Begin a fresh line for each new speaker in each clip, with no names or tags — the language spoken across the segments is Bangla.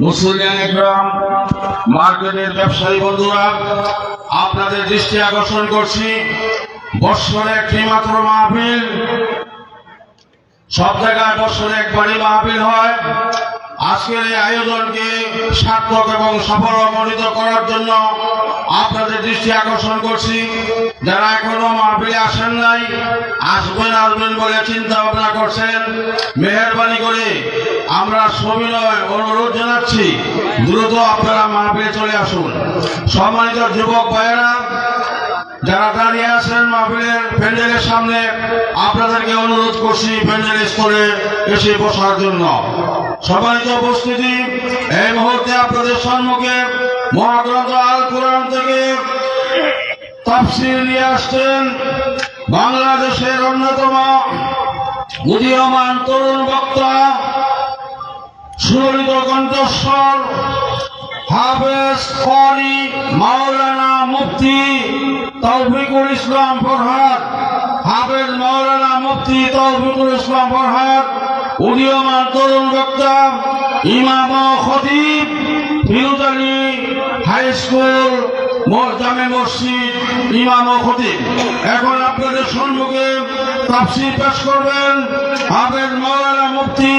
মুসলিম একরাম, মার্কেটের ব্যবসায়ী বন্ধুরা, আপনাদের দৃষ্টি আকর্ষণ করছি, বৎসরে একটি মাত্র মাহফিল, সব জায়গায় বৎসরে একবারই মাহফিল হয়। আজকের এই আয়োজনকে সার্থক এবং সফলমণ্ডিত করার জন্য আপনাদের দৃষ্টি আকর্ষণ করছি। যারা এখনো মাহফিলে আসেন নাই, আসবেন বলে চিন্তা ভাবনা করছেন, মেহেরবানি করে আমরা সবিনয় অনুরোধ জানাচ্ছি, দ্রুত আপনারা মাহফিলে চলে আসুন। সম্মানিত যুবক ভাইয়েরা, যারা দাঁড়িয়ে আছেন মাহফিলের প্যান্ডেলের সামনে, আপনাদেরকে অনুরোধ করছি প্যান্ডেলের স্থলে এসে বসার জন্য। সম্মানিত উপস্থিতি, এই মুহূর্তে আপনাদের সম্মুখে মহাগ্রন্থ আল কোরআন থেকে তাফসীর নিয়ে আসছেন বাংলাদেশের অন্যতম উদীয়মান তরুণ বক্তা, সুললিত কণ্ঠস্বর, হাফেজ ক্বারি মাওলানা মুফতি তৌফিকুল ইসলাম ফরহাদ। হাফেজ মাওলানা মুফতি তৌফিকুল ইসলাম ফরহাদ, উদীয়মান তরুণ বক্তা, ইমাম ও খতিব, ফিরোজআলী হাই স্কুল, জামে মসজিদ, ইমাম ও খতিব। এখন আপনাদের সম্মুখে তাফসীর পেশ করবেন হাফেজ মাওলানা মুফতি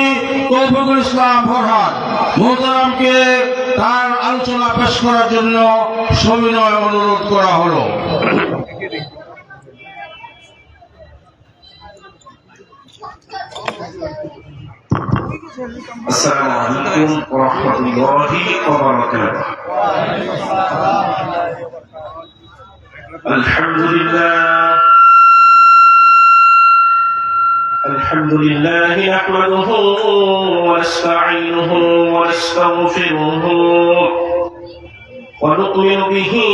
তৌফিকুল ইসলাম ফরহাদ। মুহতারামকে তার আলোচনা পেশ করার জন্য সবিনয় অনুরোধ করা হলো।
আসসালামু আলাইকুম ওয়া রাহমাতুল্লাহি ওয়া বারাকাতুহু। আলহামদুলিল্লাহ নাহমাদুহু ওয়া নাস্তাঈনুহু ওয়া নাস্তাগফিরুহু ওয়া নু'মিনু বিহি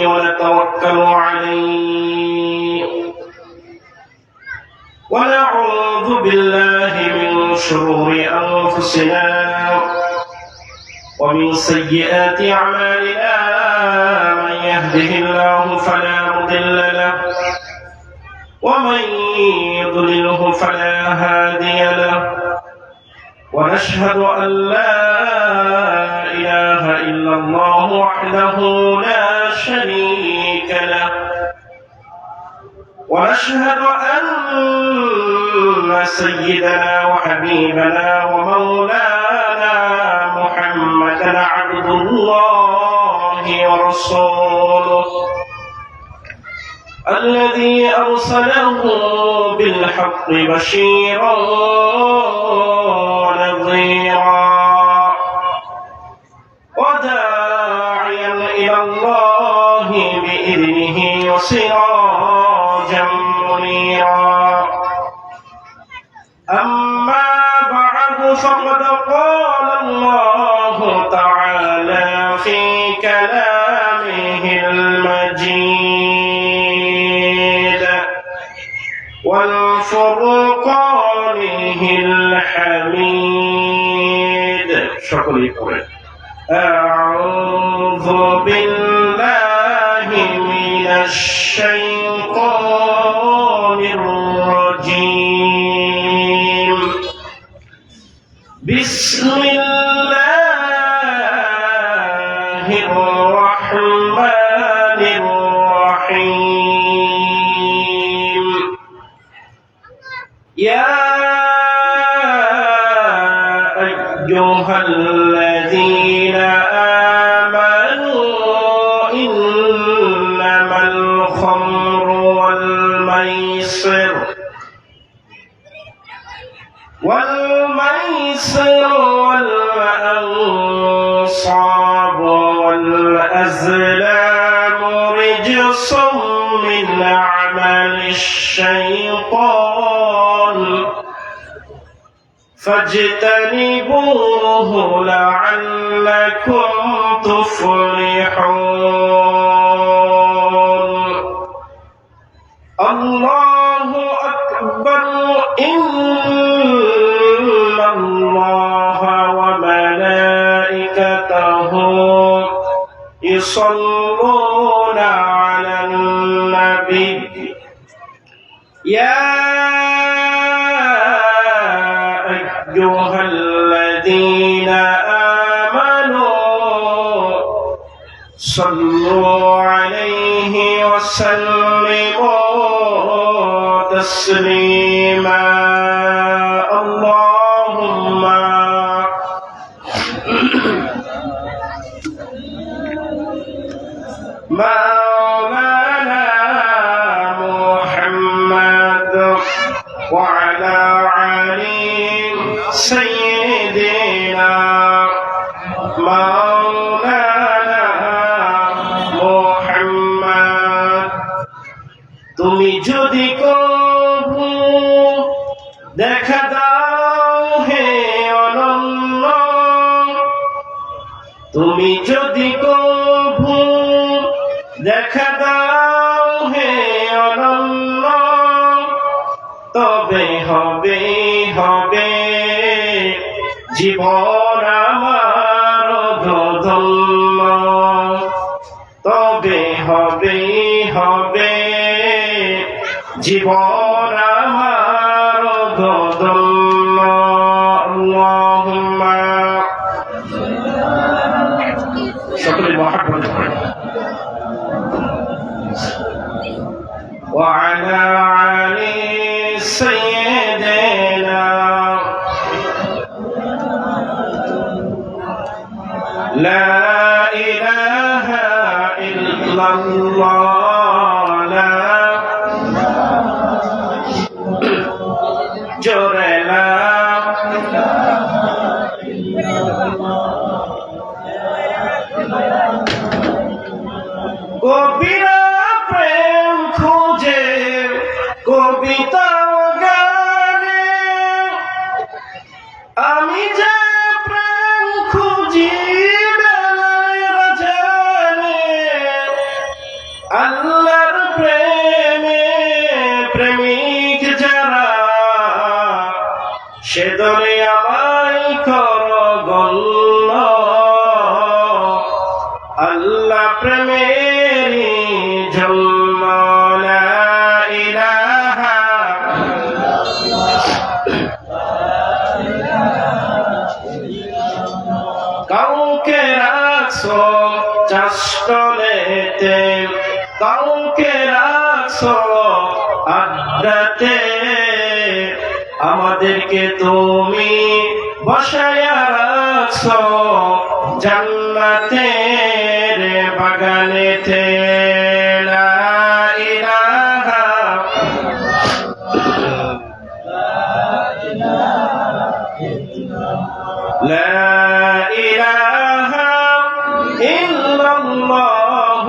ওয়া নাতাওয়াক্কালু আলাইহি ওয়া না'উযু বিল্লাহি মিন শুরুরি আনফুসিনা ওয়া মিন সাইয়্যাতি আ'মালিনা মান yahdihillahu fala mudilla lahu wa man yudlilhu fala hadiya lahu wa nashhadu an la ilaha illa Allah wahdahu la sharika lahu ونشهد أن سيدنا وحبيبنا ومولانا محمدا عبد الله ورسوله الذي أرسله بالحق بشيرا ونذيرا وداعيا إلى الله بإذنه وسراجا منيرا أما بعد فقد قال الله تعالى في كلامه المجيد والفرقانه الحميد شكرا لكم. أعوذ بالله من الشيطان الرجيم. بسم الله الرحمن الرحيم. يا أيها الذين آمنوا إنما الخمر والميسر والأنصاب والأزلام رجس من عمل الشيطان فاجتنبوه لعلكم تفلحون. الله أكبر. إن الله وملائكته يصلون على النبي. يا أيها الذين
صلوا عليه وسلموا تسليما اللهم مولانا محمد وعلى علي سيدنا مولانا محمد তুমি যদি কবু দেখা দাও হে অনন্য তুমি যদি কবু দেখা দাও হে অনন্য তবে হবে হবে জীবন আমার ধন্য তবে হবে হবে জীবন আমার ধন্য আল্লাহুম্মা সকলে মহব্বত করে وعلى علي سيدنا لا إله إلا الله لا جرى لا কবিরা প্রেম খুঁজে কবিতা গানে আমি যে প্রেম খুঁজি বেলায় জানে আল্লাহর প্রেমে প্রেমিক যারা সে দলে আমায় কর গণ্য আল্লাহ প্রেমেরি জন্য লা ইলাহা কাউকে রাখছো চাষ্টলেতে কাউকে রাখছো আড্ডাতে আমাদেরকে তুমি বসায়া রাখছো জান্নাতের বাগানেতে লা ইলাহা লা ইলাহা ইল্লাল্লাহ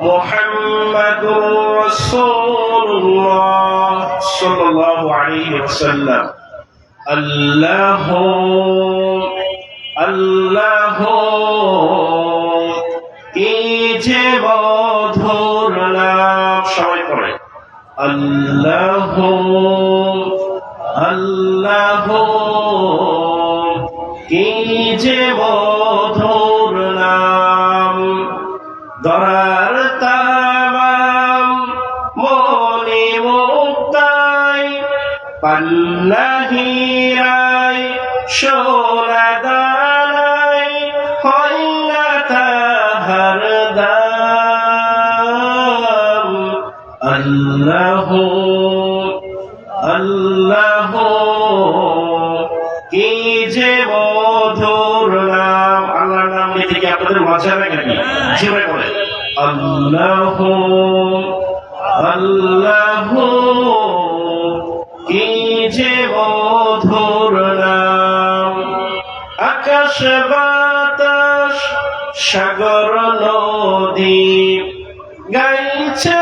মুহাম্মাদুর রাসূলুল্লাহ সাল্লাল্লাহু আলাইহি ওয়াসাল্লাম আল্লাহ আল্লাহ কি যে মধুর নাম সবাই পড়ে আল্লাহ আল্লাহ কি যে মধুর নাম দরার তামাম মনি মুক্তাই পান্নাহিরাই সোনা দানাই হয় না তাহার দাম আল্লাহ আল্লাহ কি যে মধুর নাম আল্লাহর নাম নিতে কি আপনাদের মজা লাগে নাকি জোরে বলে আল্লাহ আল্লাহ কি যে মধুর নাম আকাশ বাতাস সাগর নদী গাইছে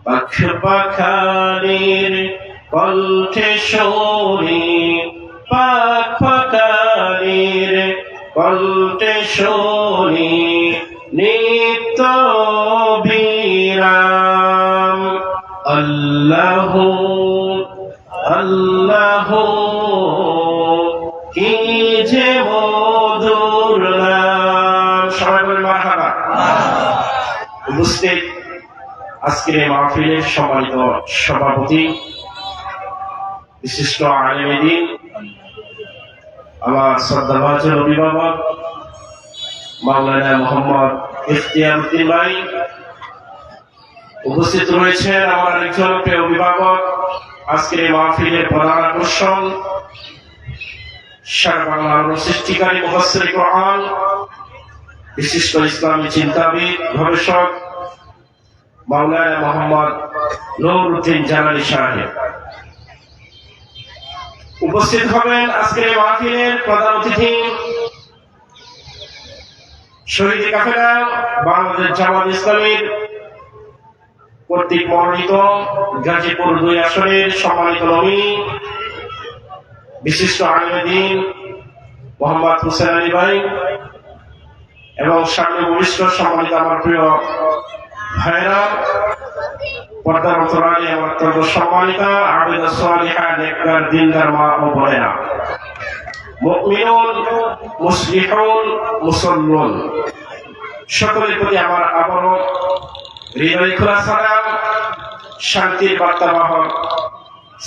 পাখ পাখালির কণ্ঠে শোনি পাখ পাখালির কণ্ঠে শোনি নিত্য বিরাম আল্লাহ আল্লাহ কি যে মধুর নাম সবাই বলে মারহাবা উপস্থিত আজকের এই মাহফিলের সম্মানিত সভাপতি বিশিষ্ট আলেম দ্বীন আমার শ্রদ্ধাভাজন অভিভাবক মাওলানা মোহাম্মদ ইখতিয়ার উদ্দিন ভাই, উপস্থিত রয়েছেন আমার আরেকজন প্রিয় অভিভাবক, আজকের এই মাহফিলের প্রধান আকর্ষণ, সারা বাংলার সৃষ্টিকারী মুফাসসির কোরআন, বিশিষ্ট ইসলামী চিন্তাবিদ গবেষক মাওলানা মোহাম্মদ নুরউদ্দিন জালালী সাহেব। উপস্থিত হবেন আজকের এই মাহফিলের প্রধান অতিথি শহীদ কাফেলা বাংলাদেশ জামাত ইসলামীর কর্তৃক মনোনীত গাজীপুর 2 আসনের সম্মানিত নবী, বিশিষ্ট আলেমে দ্বীন মোহাম্মদ হুসেন আলী ভাই এবং সামনে ভবিষ্যৎ সম্মানিত আমার প্রিয় ভাইরা, পর্দার অন্তরালে আমার অত্যন্ত সম্মানিতা আবেদা সালিহা নেককার দিনদার মা ও বোনেরা, মুমিনুন মুসলিহুন মুসল্লুন, সকলের প্রতি আমার আবারও হৃদয় খোলা সালাম, শান্তির বার্তাবাহক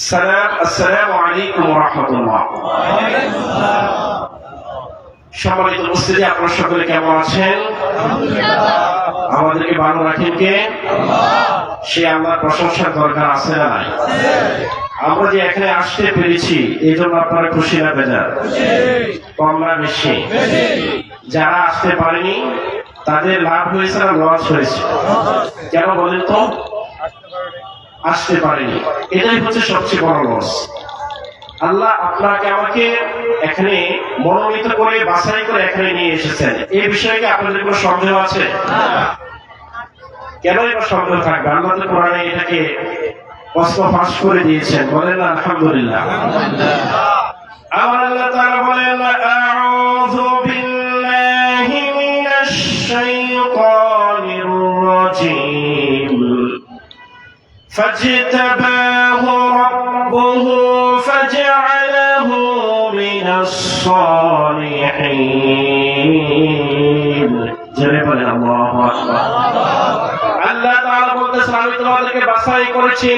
সালাম। আসসালামু আলাইকুম ওয়া রাহমাতুল্লাহ। সম্মানিত উপস্থিতি, আপনারা সকলে কেমন আছেন? আমাদেরকে ভালো রাখেন কে? সে আল্লাহর প্রশংসার দরকার আছে না নাই? আমরা যে এখানে আসতে পেরেছি এই জন্য আপনারা খুশি না বেজার? কম না বেশি? যারা আসতে পারেনি তাদের লাভ হয়েছে না লস হয়েছে? কেন বলেন তো? আসতে পারেনি, এটাই হচ্ছে সবচেয়ে বড় লস। আল্লাহ আপনাকে আমাকে এখানে মনোনীত করে বাছাই করে এখানে নিয়ে এসেছেন, এই বিষয়ে আপনাদের কোনো সন্দেহ আছে? কেন এবার সন্দেহ থাকবে? আল্লাহ তো কোরআনে এটাকে প্রশ্ন ফাঁস করে দিয়েছেন, বলেন না আলহামদুলিল্লাহ। আমার আল্লাহ তাআলা বলেন, আউযু বিল্লাহি মিনাশ শাইতানির রাজীম, فاجتباه ربه فجعله من الصالحين। জোরে বলেন আল্লাহু আকবার। আল্লাহ তাআলা বলতেছেন, আমি তোমাদেরকে বাছাই করেছি,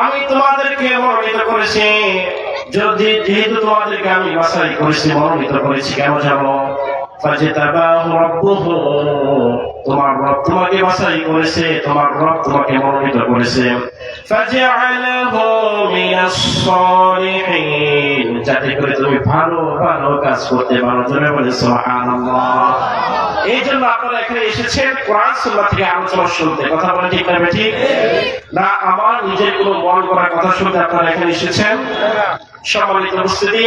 আমি তোমাদেরকে মনোনীত করেছি। যেহেতু তোমাদেরকে আমি বাছাই করেছি, মনোনীত করেছি, কেন জানো? ফাজতাবাহু রাব্বুহু, তোমার রব তোমাকে বাছাই করেছে, তোমার রব তোমাকে মনোনীত করেছে। ফাজআলাহু মিনাস সালিহিন, যাতে করে তুমি ভালো ভালো কাজ করতে পারো। জোরে বলে সুবহানাল্লাহ। এই জন্য আপনারা এখানে এসেছেন কোরআন সুন্নাহ থেকে আলোচনা শুনতে। কথা বলে ঠিক না ঠিক? না আমার নিজের কোনো মন করা কথা শুনতে আপনারা এখানে এসেছেন? সম্মানিত উপস্থিতি,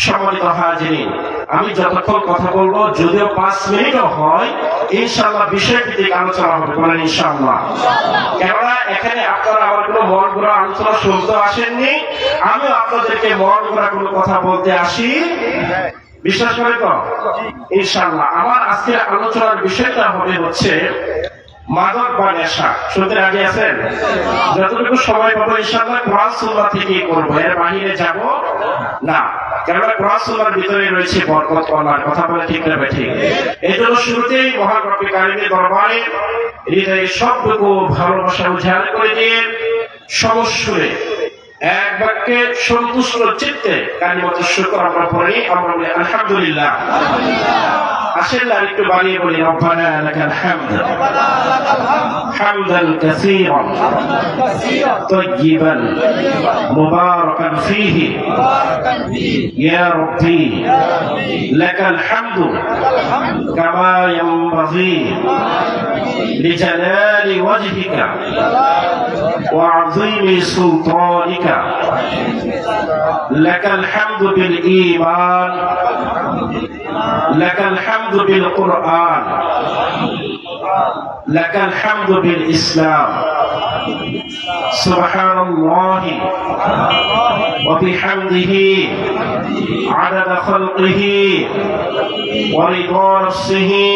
সম্মানিত হাজিরিন, আমি যতক্ষণ কথা বলবো, যদিও 5 মিনিটও হয়, ইনশাআল্লাহ বিষয়ভিত্তিক আলোচনা হবে। বলেন ইনশাআল্লাহ। কেননা এখানে আপনারা আমার কোনো মন গড়া আলোচনা শুনতে আসেননি, আমিও আপনাদেরকে মন গড়া কোনো কথা বলতে আসি। বিশ্বাস করে তো? ইনশাআল্লাহ। আমার আজকের আলোচনার বিষয়টা হবে হচ্ছে মাদক বা নেশা। শুনতে রাজি আছেন? যতটুকু সময় পাবো ইনশাআল্লাহ কোরআন সুন্নাহ থেকেই করবো, এর বাহিরে যাব না। কেননা কোরআন সুন্নাহর ভিতরে রয়েছে বরকত, কল্যাণ। কথা বলে ঠিক না ঠিক? এই জন্য শুরুতেই মহান রব্বুল কারীমের দরবারে হৃদয়ে সবটুকু ভালোবাসা উজাড় করে দিয়ে সমস্যরে এক বাক্যে সন্তুষ্ট চিত্তে কালিমাত শুকর আমরা পড়ি, আমরা বলি আলহামদুলিল্লাহ। আসেন আর একটু বাড়িয়ে বলি, রব্বানা লাকাল হামদ হামদান কাসীরান তাইয়িবান মুবারাকান ফীহি ইয়া রাব্বি লাকাল হামদু কামা ইয়ানবাগী লিজালালি ওয়াজহিকা ওয়া আযীমি সুলতানিকা। লাকাল হামদু বিল ঈমান, লাকাল হামদু বিল কুরআন, লাকাল হামদু বিল ইসলাম। সুবহানাল্লাহি ওয়া বিহামদিহি আদাদা খালকিহি ওয়া রিদা নাফসিহি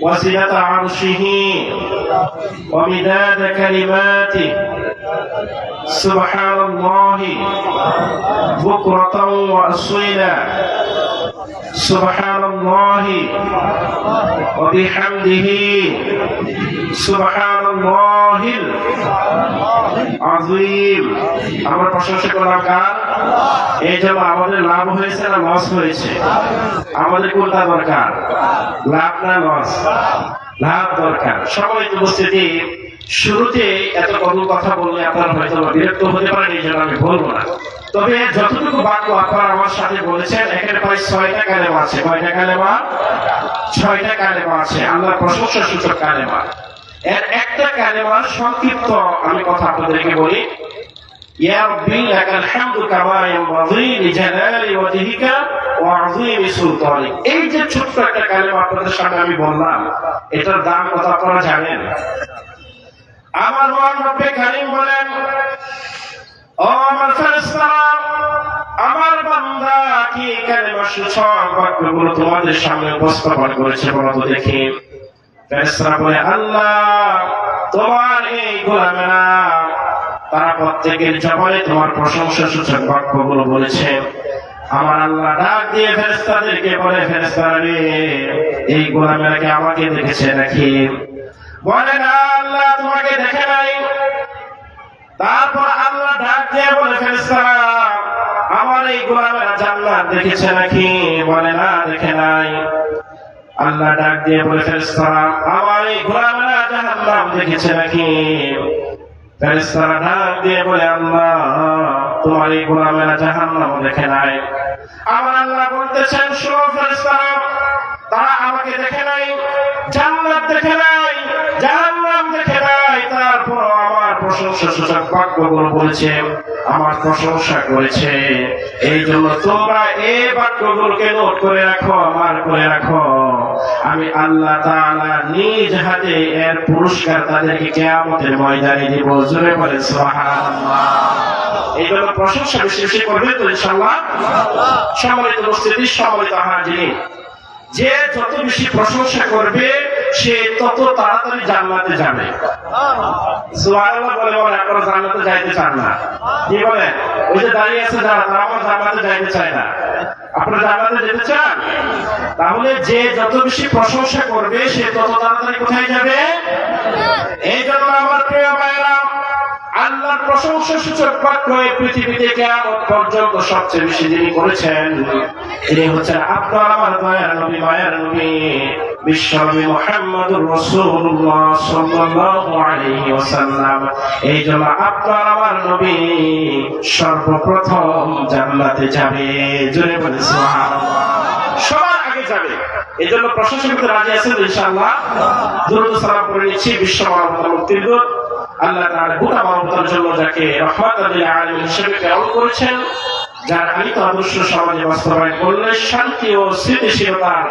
ওয়া জিনাতা আরশিহি ওয়া মিদাদা কালিমাতিহি। সুবহানাল্লাহি বুকরাতাও ওয়া আসীলা। সুবহানাল্লাহি ওয়া বিহামদিহি সুবহানাল্লাহিল আযীম। আমরা প্রশংসা করলাম কার? এই জন্য আমাদের লাভ হয়েছে না লস হয়েছে? আমাদের কোনটা দরকার, লাভ না লস? লাভ দরকার। সবাই উপস্থিতি, শুরুতে এত কত কথা বললে আপনারা হয়তো বিরক্ত হতে পারেন, এই জন্য আমি বলবো না। তবে যতটুকু বাক্য আপনারা আমার সাথে বলেছেন, এখানে প্রায় 6টা কালেমা আছে। কয়টা কালেমা? 6টা কালেমা আছে, আল্লাহর প্রশংসা সূচক কালেমা। এর একটা কালেমার সংক্ষিপ্ত আমি কথা আপনাদেরকে বলি। ইয়া রাব্বি লাকাল হামদু কামা ইয়ানবাগি লিজালালি ওয়াজহিকা ওয়া আযীমি সুলতানিক। এই যে ছোট্ট একটা কালেমা আপনাদের সামনে আমি বললাম, এটার দাম কত আপনারা জানেন? আমার মহান রব্বে কারীম বলেন, ও আমার ফেরেশতারা, আমার বান্দা কি কালেমা সূচক বাক্যগুলো তোমাদের সামনে উপস্থাপন করেছে বলো তো দেখি। ফেরেশতারা বলে, আল্লাহ তোমার এই গোলামেরা তারা প্রত্যেকের জবানে তোমার প্রশংসা সূচক বাক্যগুলো বলেছে। আমার আল্লাহ ডাক দিয়ে ফেরেশতাদেরকে বলে, ফেরেশতারা রে, এই গোলামেরাকে আমাকে দেখেছে নাকি? বলে না, আল্লাহ তোমাকে দেখে নাই। তারপর আল্লাহ ডাক দিয়ে বলে, ফেরেশতারা আমার এই গোলামেরা জান্নাত দেখেছে নাকি? বলে না, দেখে নাই। আল্লাহ ডাক দিয়ে বলে, ফেরেশতারা আমার এই গোলামেরা জাহান্নাম দেখেছে নাকি? ফেরেশতারা ডাক দিয়ে বলে, আল্লাহ তোমার এই গোলামেরা জাহান্নাম দেখে নাই। আমার আল্লাহ বলতেছেন, শোনো ফেরেশতারা, তারা আমাকে দেখে নাই, জান্নাত দেখে নাই, জাহান্নাম দেখে নাই, তারপর আমার প্রশংসা সূচক বাক্যগুলো বলেছে, আমার প্রশংসা করেছে। এই জন্য তোমরা এই বাক্যগুলোকে নোট করে রাখো, আমার করে রাখো। আমি আল্লাহ তাআলা নিজ হাতে এর পুরস্কার তাদেরকে কিয়ামতের ময়দানে দিব। জোরে বলেন সুবহানাল্লাহ। এই জন্য প্রশংসা বেশি বেশি করবে তো ইনশাআল্লাহ। সম্মানিত উপস্থিতি, সম্মানিত হাজিরিন, যে যত বেশি প্রশংসা করবে সে তত তাড়াতাড়ি জান্নাতে যাবে। সুবহানাল্লাহ বলে বলে আপনারা জান্নাতে যাইতে চান না, কি বলেন? ওই যে দাঁড়িয়ে আছে যারা, তারা আমার জান্নাতে যাইতে চায় না। আপনারা জান্নাতে যেতে চান? তাহলে যে যত বেশি প্রশংসা করবে সে তত তাড়াতাড়ি কোথায় যাবে? এই জন্য আমার প্রিয় ভাইরা, আল্লাহর প্রশংসা সূচক বাক্য এই পৃথিবীতে কিয়ামত পর্যন্ত সবচেয়ে বেশি যিনি করেছেন, তিনি হচ্ছেন আপনার আমার দয়ার নবী, মায়ের নবী, বিশ্বনবী মুহাম্মদুর রাসূলুল্লাহ সাল্লাল্লাহু আলাইহি ওয়াসাল্লাম। এই জন্য আপনার আমার নবী সর্বপ্রথম জান্নাতে যাবে। জোরে বলে সুবহানাল্লাহ। সবার আগে যাবে। এই জন্য প্রশংসা করতে রাজি আছেন ইনশাআল্লাহ। দরুদ সালাম করে নিচ্ছি বিশ্ব মানবতার মুক্তির দূত আল্লাহ তাআলা গোটা মানবতার জন্য যাকে রাহমাতুল লিল আলামিন হিসেবে প্রেরণ করেছেন, যার আনিত আদর্শ সমাজে বাস্তবায়ন করলে শান্তি ও স্থিতিশীলতার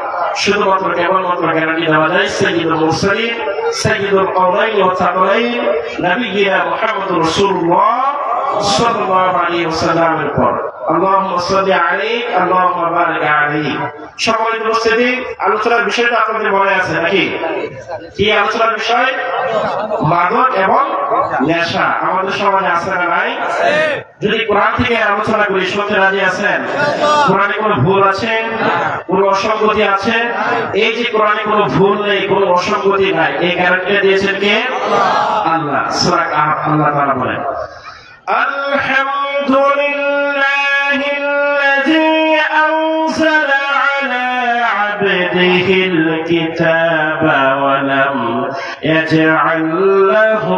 শুধুমাত্র কেবলমাত্র গ্যারান্টি দেওয়া যায় সাইয়্যিদুল মুরসালিন, সাইয়্যিদুল কাওনাইন ওয়া সাকলাইন, নবিয়্যিনা মুহাম্মদুর রাসূলুল্লাহ সাল্লাল্লাহু আলাইহি ওয়াসাল্লামের পর। আল্লাহুম্মা সাল্লি আলাইহি, আল্লাহুম্মা বারিক আলাইহি। সকলের উপস্থিতি, আলোচনার বিষয়টা আপনাদের মনে আছে নাকি? কি আলোচনার বিষয়? মাদক এবং নেশা আমাদের সমাজে আছে না নাই? যদি কোরআন থেকে আলোচনা করি, শুনতে রাজি আছেন? কোরআনে কোনো ভুল আছে? কোনো অসঙ্গতি আছে? এই যে কোরআনে কোনো ভুল নেই, কোনো অসঙ্গতি নাই, এই গ্যারান্টি দিয়েছেন কে? আল্লাহ। সূরা কাহফ আল্লাহ তাআলা বলেন, আলহামদুলিল্লাহিল্লাযী আনজালা আলা আবদিহিল কিতাবা ওয়া লাম ইয়াজআল লাহু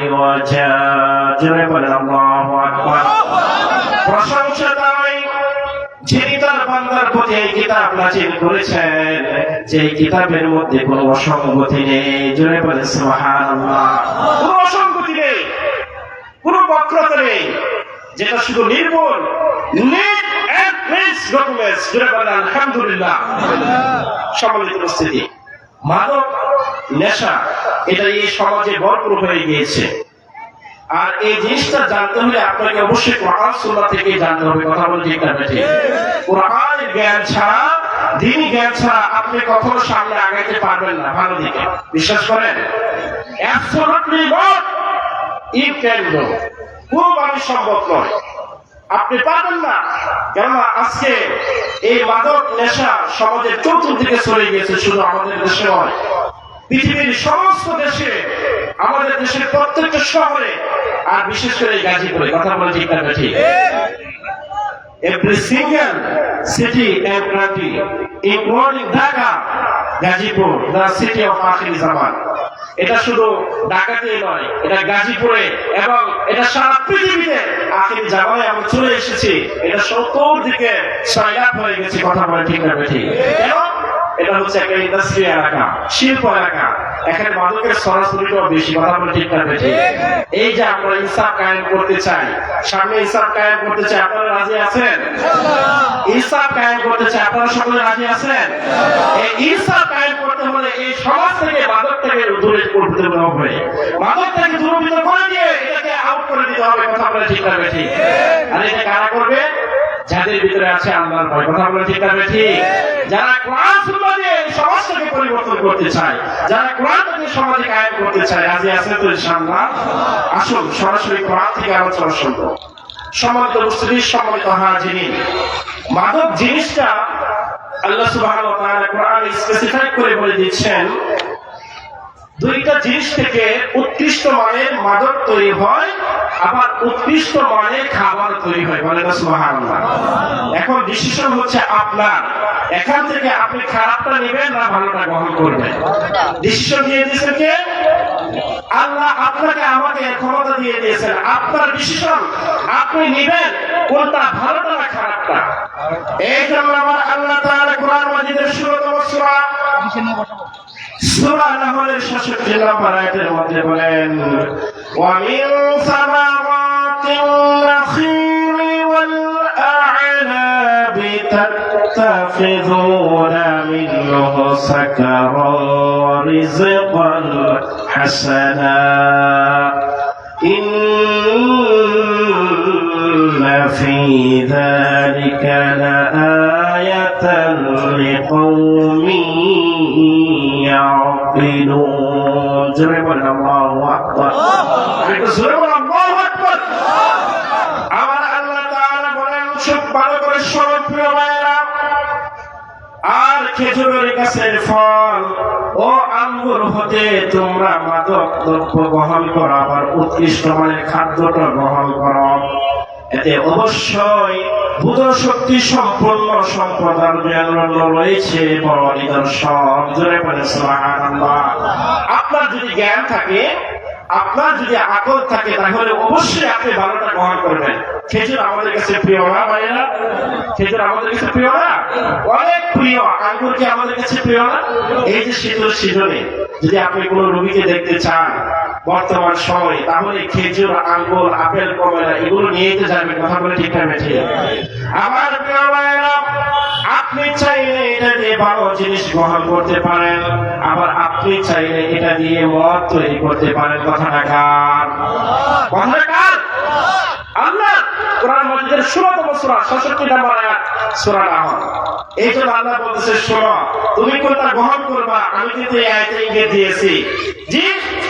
ইওয়াজা। জোরে বলেন আল্লাহু আকবার। প্রশংসা তাই যিনি তার বান্দার প্রতি এই কিতাব নাযিল করেছেন, যে কিতাবের মধ্যে কোনো অসঙ্গতি নেই। জোরে বলেন সুবহানাল্লাহ। কোনো অসঙ্গতি নেই, কোনো বক্রতা নেই, যেটা শুধু নির্ভুল, নিট এন্ড ক্লিন ডকুমেন্টস। জোরে বলেন আলহামদুলিল্লাহ। সম্মানিত উপস্থিতি, মাদক নেশা এটা এই সমাজে ভরপুর হয়ে গিয়েছে। আর এই জিনিসটা জানতে হলে আপনাকে অবশ্যই কোরআন সুন্নাহ থেকে জানতে হবে। কথা বলে ঠিক না ঠিক? কোরআনের জ্ঞান ছাড়া, দ্বীনি জ্ঞান ছাড়া আপনি কখনো সামনে আগাইতে পারবেন না ভালো দিকে। বিশ্বাস করেন? Absolutely not. You can know. কোনোভাবে সম্ভব নয়, আপনি পারবেন না। কেননা আজকে এই মাদক নেশা সমাজের চতুর্দিকে চলে গিয়েছে। শুধু আমাদের দেশে নয়, পৃথিবীর সমস্ত দেশে আমাদের দেশের প্রত্যেকটা শহরে, আর বিশেষ করে এই গাজীপুরে, কথা বলে ঠিক না ঠিক? Every single city and country, including Dhaka, Gazipur, the city of Akhir Zaman. এটা শুধু ঢাকাতেই নয়, এটা গাজীপুরে এবং এটা সারা পৃথিবীতে আখির জামানে আমরা চলে এসেছি। এটা 70 দিকে ছয়লাভ হয়ে গেছে, কথা বলে ঠিক না ঠিক? কেন? এটা হচ্ছে একটা ইন্ডাস্ট্রি এলাকা, শিল্প এলাকা, এখানে মাদকের সরাসরিটাও বেশি, কথা বলে ঠিক না ঠিক? এই যে আমরা ইনসাফ কায়েম করতে চাই, সামনে ইনসাফ কায়েম করতে চাই, আপনারা রাজি আছেন? ইনসাফ কায়েম করতে চাই, আপনারা সকলে রাজি আছেন? এই ইনসাফ কায়েম করতে হলে এই সমাজ থেকে মাদক থেকে দূরে করতে হবে, মাদক থেকে দূরীভূত করে দিয়ে এটাকে আউট করে দিতে হবে, কথা বলে ঠিক না ঠিক? আর এটা কারা করবে? যাদের ভিতরে আছে আল্লাহর ভয়, কথা বলে ঠিক না ঠিক? যারা কোরআন সুন্নাহ দিয়ে সমাজটাকে পরিবর্তন করতে চায়, যারা কোরআনকে সমাজে কায়েম করতে চায়, রাজি আছেন তো ইনশাআল্লাহ? আসুন সরাসরি কোরআন থেকে আলোচনা শুনবো। সম্মানিত মুসলিম, সম্মানিত হাজিরিন, মাদক জিনিসটা আল্লাহ সুবহানাহু ওয়া তাআলা কোরআনে স্পেসিফাই করে বলে দিচ্ছেন, দুইটা জিনিস থেকে উৎকৃষ্ট মানের মাদক তৈরি হয়, আবার উৎকৃষ্ট মানের খাবার তৈরি হয়, বলেন সুবহানাল্লাহ। এখন ডিসিশন হচ্ছে আপনার, এখান থেকে আপনি খারাপটা নেবেন না ভালোটা গ্রহণ করবেন। ডিসিশন দিয়ে দিয়েছেন কে? আল্লাহ আপনাকে আমাকে ক্ষমতা দিয়ে দিয়েছেন, আপনার ডিসিশন, আপনি নেবেন কোনটা, ভালোটা না খারাপটা। এই জন্য আমার আল্লাহ তাআলা কোরআন মাজিদের 16তম সূরা নাহলের 66 নম্বর আয়াতের মধ্যে বলেন, ওয়া মিন সামাওয়াতিন নাখিলি ওয়াল আ'নাবি তাত্তাখিযুনা মিনহু সাকারান ওয়া রিজকান হাসানা ইন্না ফী যালিকা লাআয়াতান লিকাওমিন ইয়াকিলুন। জোরে বলেন আল্লাহু আকবার। একটু জোরে বলেন আল্লাহু আকবার। আমার আল্লাহ তাআলা বলেন, খুব ভালো করে শোনো প্রিয় ভাইরা, আর খেজুরের গাছের ফল ও আঙ্গুর হতে তোমরা মাদক দ্রব্য গ্রহণ করো, আবার উৎকৃষ্ট মানের খাদ্যটা গ্রহণ করো, এতে অবশ্যই বুধ শক্তি সম্পন্ন সম্প্রদায়ের জন্য রয়েছে বড় নিদর্শন। জোরে বলেন সুবহানাল্লাহ। আপনার যদি জ্ঞান থাকে, আপনার যদি আকল থাকে, তাহলে অবশ্যই আপনি ভালোটা গ্রহণ করবেন। খেজুর আমাদের কাছে প্রিয় না ভাইরা? খেজুর আমাদের কাছে প্রিয় না? অনেক প্রিয়। আঙ্গুর কি আমাদের কাছে প্রিয় না? এই যে শীতের সিজনে যদি আপনি কোনো রোগীকে দেখতে চান বর্তমান সময়, তাহলে খেজুর, আঙ্গুর, আপেল, কমলা এগুলো নিয়ে তো যাবেন, কথা বলে ঠিক না ঠিক? আমার প্রিয় ভাইরা, আপনি চাইলে এটা দিয়ে ভালো জিনিস গ্রহণ করতে পারেন, আবার আপনি চাইলে এটা দিয়ে মদ তৈরি করতে পারেন। কথাটা কার? কথাটা কার? আল্লাহ। কোরআন মাজিদের 16তম সূরা 66 নম্বর আয়াত, সূরা নাহল। এই যে আল্লাহ বলতেছে, শোনো তুমি কোনটা গ্রহণ করবা, আমি কিন্তু এই আয়াতে ইঙ্গিত দিয়েছি জি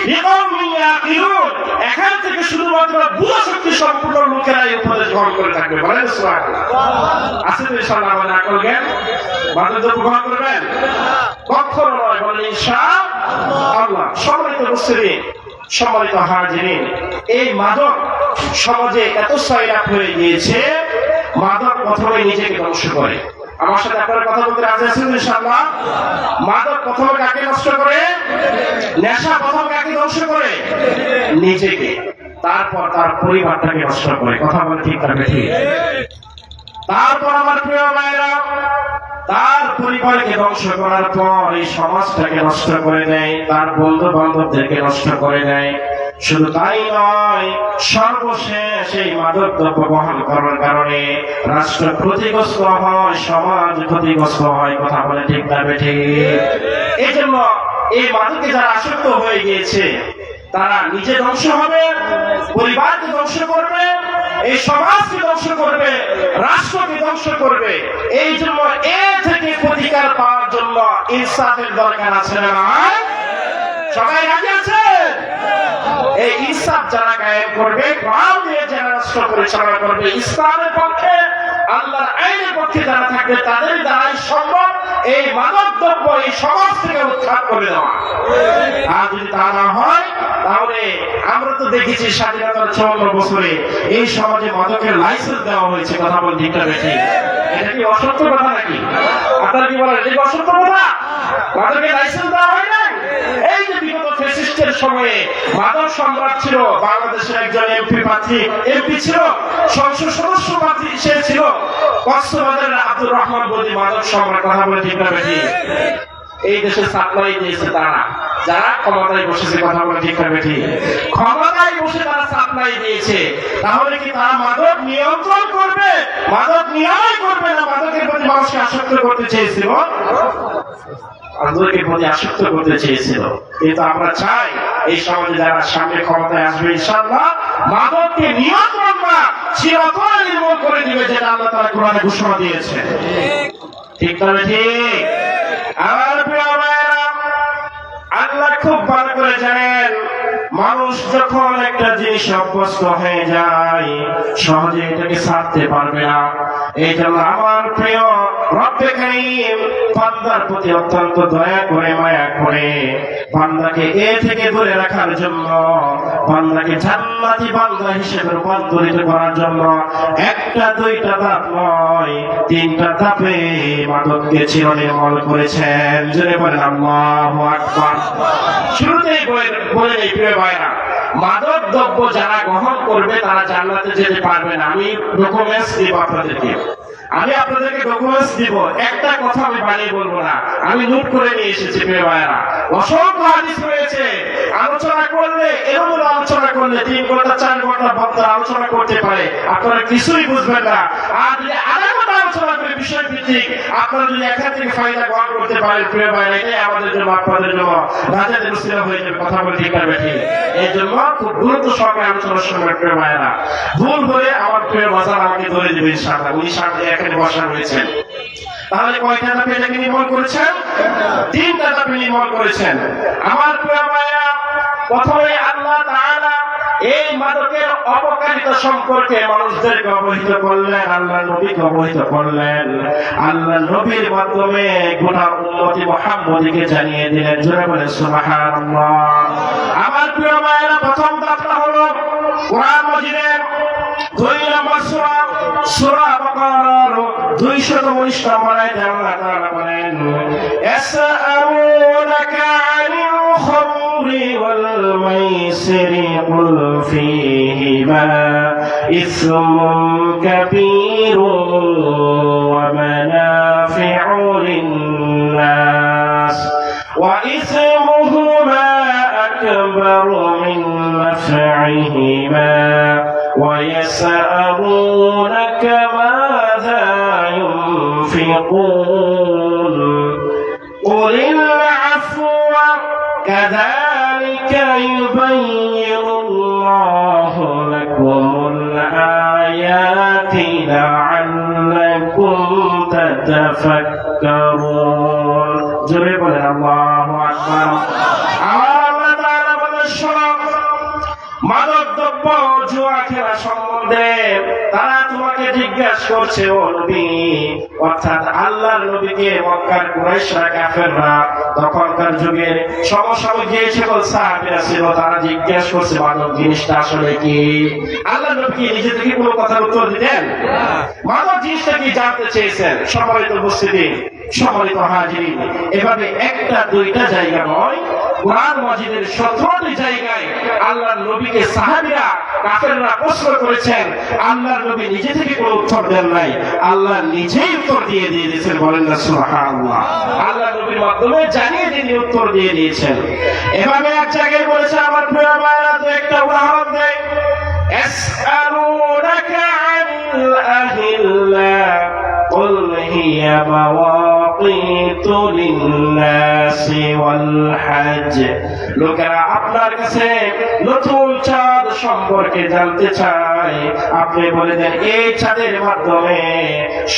লিকাওমিন ইয়াকিলুন, এখান থেকে শুধুমাত্র বুঝ শক্তি সম্পূর্ণ লোকেরা এই উপদেশ গ্রহণ করে থাকবে। বলেন সুবহানাল্লাহ। আছে তো ইনশাআল্লাহ আমাদের আকল জ্ঞান, মাদক গ্রহণ করবেন? কখনো নয়, বলেন ইনশাআল্লাহ। সম্মানিত মুসলিম, সম্মানিত হাজিরিন, এই মাদক সমাজে এত ছয়লাভ হয়ে গিয়েছে, মাদক প্রথমে নিজেকে ধ্বংস করে। আমার সাথে আপনারা কথা বলতে রাজি আছেন ইনশাআল্লাহ? মাদক প্রথমে কাকে নষ্ট করে? নেশা প্রথম কাকে ধ্বংস করে? নিজেকে, তারপর তার পরিবারটাকে নষ্ট করে। কথা বলে ঠিক না ঠিক? তারপর আমার প্রিয় ভাইরা, তার পরিবারকে ধ্বংস করার পর এই সমাজটাকে নষ্ট করে দেয়, তার বন্ধু বান্ধবদেরকে নষ্ট করে দেয়। শুধু তাই নয়, সর্বশেষ এই মাদক দ্রব্য গ্রহণ করার কারণে রাষ্ট্র ক্ষতিগ্রস্ত হয়, সমাজ ক্ষতিগ্রস্ত হয়। কথা বলে ঠিক না ঠিক? এই জন্য এই মাদকে যারা আসক্ত হয়ে গিয়েছে, তারা নিজে ধ্বংস হবে, পরিবারকে ধ্বংস করবে, এই সমাজকে ধ্বংস করবে, রাষ্ট্রকে ধ্বংস করবে। এই জন্য এ থেকে প্রতিকার পাওয়ার জন্য ইনসাফের দরকার আছে না? সবাই রাজি আছে? এই ইনসাফ যারা কায়েম করবে, কোরআন দিয়ে যারা রাষ্ট্র পরিচালনা করবে, ইসলামের পক্ষে, আল্লাহর আইনের পক্ষে যারা থাকবে, তাদের দ্বারাই সম্ভব এই মাদক দ্রব্য এই সমাজ থেকে উৎখাত করে দেওয়া। আর যদি তা না হয় তাহলে আমরা তো দেখেছি স্বাধীনতার 54 বছরে এই সমাজে মাদকের লাইসেন্স দেওয়া হয়েছে। কথা বল ঠিক না বেশি? এটা কি অসত্য কথা নাকি? আপনারা কি বলেন এটা অসত্য কথা? মাদকের লাইসেন্স দেওয়া হয় না। এই যে বিগত ফ্যাসিস্টের সময়ে মাদক সম্রাট ছিল বাংলাদেশের একজন এমপি ছিল, সংসদ সদস্য প্রার্থী সে ছিল কক্সবাজারের আব্দুর রহমান বদি মাদক সম্রাট। কথা বলে ঠিক না বেশি? এই দেশে সাপ্লাই দিয়েছে তারা, যারা ক্ষমতায় বসেছে। কথা বলে ঠিক না বেশি? ক্ষমতায় বসে তারা সাপ্লাই দিয়েছে। তাহলে কি তারা মাদক নিয়ন্ত্রণ করবে, মাদক নিয়ন্ত্রণ করবে না মাদকের প্রতি মানুষকে আসক্ত করতে চেয়েছিল? মাদকের প্রতি আসক্ত করতে চেয়েছিল। কিন্তু আমরা চাই এই সমাজে যারা সামনে ক্ষমতায় আসবে ইনশাআল্লাহ মাদককে নিয়ন্ত্রণ না চিরতরে নির্মূল করে দিবে, যেটা আল্লাহ তাআলা কোরআনে ঘোষণা দিয়েছে। ঠিক না ঠিক? আমার প্রিয় ভাইরা, আল্লাহ খুব ভালো করে জানেন মানুষ যখন একটা জিনিস অভ্যস্ত হয়ে যায় সহজে এটাকে ছাড়তে পারবে না। এই জন্য আমার প্রিয় রব্বে কারীম বান্দার প্রতি অত্যন্ত দয়া করে মায়া করে বান্দাকে এ থেকে দূরে রাখার জন্য, বান্দাকে জান্নাতি বান্দা হিসেবে রূপান্তরিত করার জন্য একটা দুইটা ধাপ নয় 3টা ধাপে মাদককে চিরনির্মূল করেছেন। জোরে বলেন আল্লাহু আকবার। শুরুতেই বলে নেই প্রিয় ভাইরা, মাদক দ্রব্য যারা গ্রহণ করবে তারা জান্নাতে যেতে পারবে না। আমি ডকুমেন্টস দিব আপনাদেরকে, ডকুমেন্টস দিব। একটা কথা আমি বানিয়ে বলবো না, আমি নোট করে নিয়ে এসেছি প্রিয় ভাইরা। অসংখ্য হাদিস রয়েছে, আলোচনা করলে এরকম আলোচনা করলে 3 ঘন্টা 4 ঘন্টা বক্তা আলোচনা করতে পারে, আপনারা কিছুই বুঝবেন না। আর যদি আধা ঘন্টা আলোচনা করে বিষয় ভিত্তিক আপনারা যদি এখান থেকে ফায়দা গ্রহণ করতে পারেন প্রিয় ভাইরা, এটাই আমাদের জন্য আপনাদের জন্য রাজাদের উসিলা হয়ে যাবে। কথা বলে ঠিক করবে ঠিক? এই জন্য খুব গুরুত্ব সহকারে আলোচনার সময় প্রিয় ভাইরা, ভুল হলে আমার প্রিয় বাজার আমাকে ধরে দেবে ইনশাআল্লাহ। উনি সামনে এখানে বসা রয়েছেন। তাহলে কয়টা ধাপে এটাকে নির্মূল করেছেন? 3টা ধাপে নির্মূল করেছেন। আমার প্রিয় ভাইরা, প্রথমে আল্লাহ তাআলা এই মাদকের অপকারিতা সম্পর্কে মানুষদেরকে অবহিত করলেন, আল্লাহ নবীকে অবহিত করলেন। আল্লাহ নবীর মাধ্যমে গোটা উম্মতি মুহাম্মদীকে জানিয়ে দিলেন। জোরে বলে সুবহানাল্লাহ। আমার প্রিয় ভাইরা, প্রথম ধাপটা হলো কোরআন মাজিদের 2 নম্বর সূরা, সূরা বাকারার 219 নম্বর আয়াতে আল্লাহ তাআলা বলেন, ইয়াসআলুনাকা আনিল খামরি ওয়াল মাইসিরি কুল ফীহিমা ইসমুন কাবীরুন ওয়া মানাফি'ু লিন-নাস ওয়া ইসমুহুমা আকবারু মিন নাফ'িহিমা ويسألونك ماذا ينفقون قل العفو كذلك يبين الله لكم الآيات لعلكم تتفكرون. জোরে বলেন আল্লাহু আকবার। আল্লাহ তাআলা বলেন, শোনো মাদক দ্রব্য জুয়া খেলা সম্বন্ধে তারা তোমাকে জিজ্ঞাসা করছে ও নবী, অর্থাৎ আল্লাহর নবীকে মক্কার কুরাইশরা কাফেররা তখনকার যুগের সমসাময়িক যে সকল সাহাবীরা ছিল তারা জিজ্ঞাসা করছে মাদক জিনিসটা আসলে কি। আল্লাহর নবী কি নিজে থেকে কোনো কথার উত্তর দিতেন? মাদক জিনিসটা কি জানতে চেয়েছেন। সম্মানিত উপস্থিতি, সম্মানিত হাজিরিন, এভাবে একটা দুইটা জায়গা নয়, কোরআন মাজিদের 17টি জায়গায় আল্লাহর নবীকে সাহাবীরা কাফেররা প্রশ্ন করেছেন, আল্লাহর নবী নিজে থেকে কোনো উত্তর দেন নাই, আল্লাহ নিজেই উত্তর দিয়ে দিয়েছেন। বলেন না সুবহানাল্লাহ। আল্লাহর নবীর মাধ্যমে জানিয়ে দিয়ে উত্তর দিয়ে দিয়েছেন। এভাবে এক জায়গায় বলেছে আমার প্রিয় ভাইরা, তো একটা উদাহরণ দেয়, ইয়াসআলুনাকা আনিল আহিল্লা قل هي مواقيت للناس والحج। লোকেরা আপনার কাছে নতুন চাঁদ সম্পর্কে জানতে চায়, আপনি বলে দেন এই চাঁদের মাধ্যমে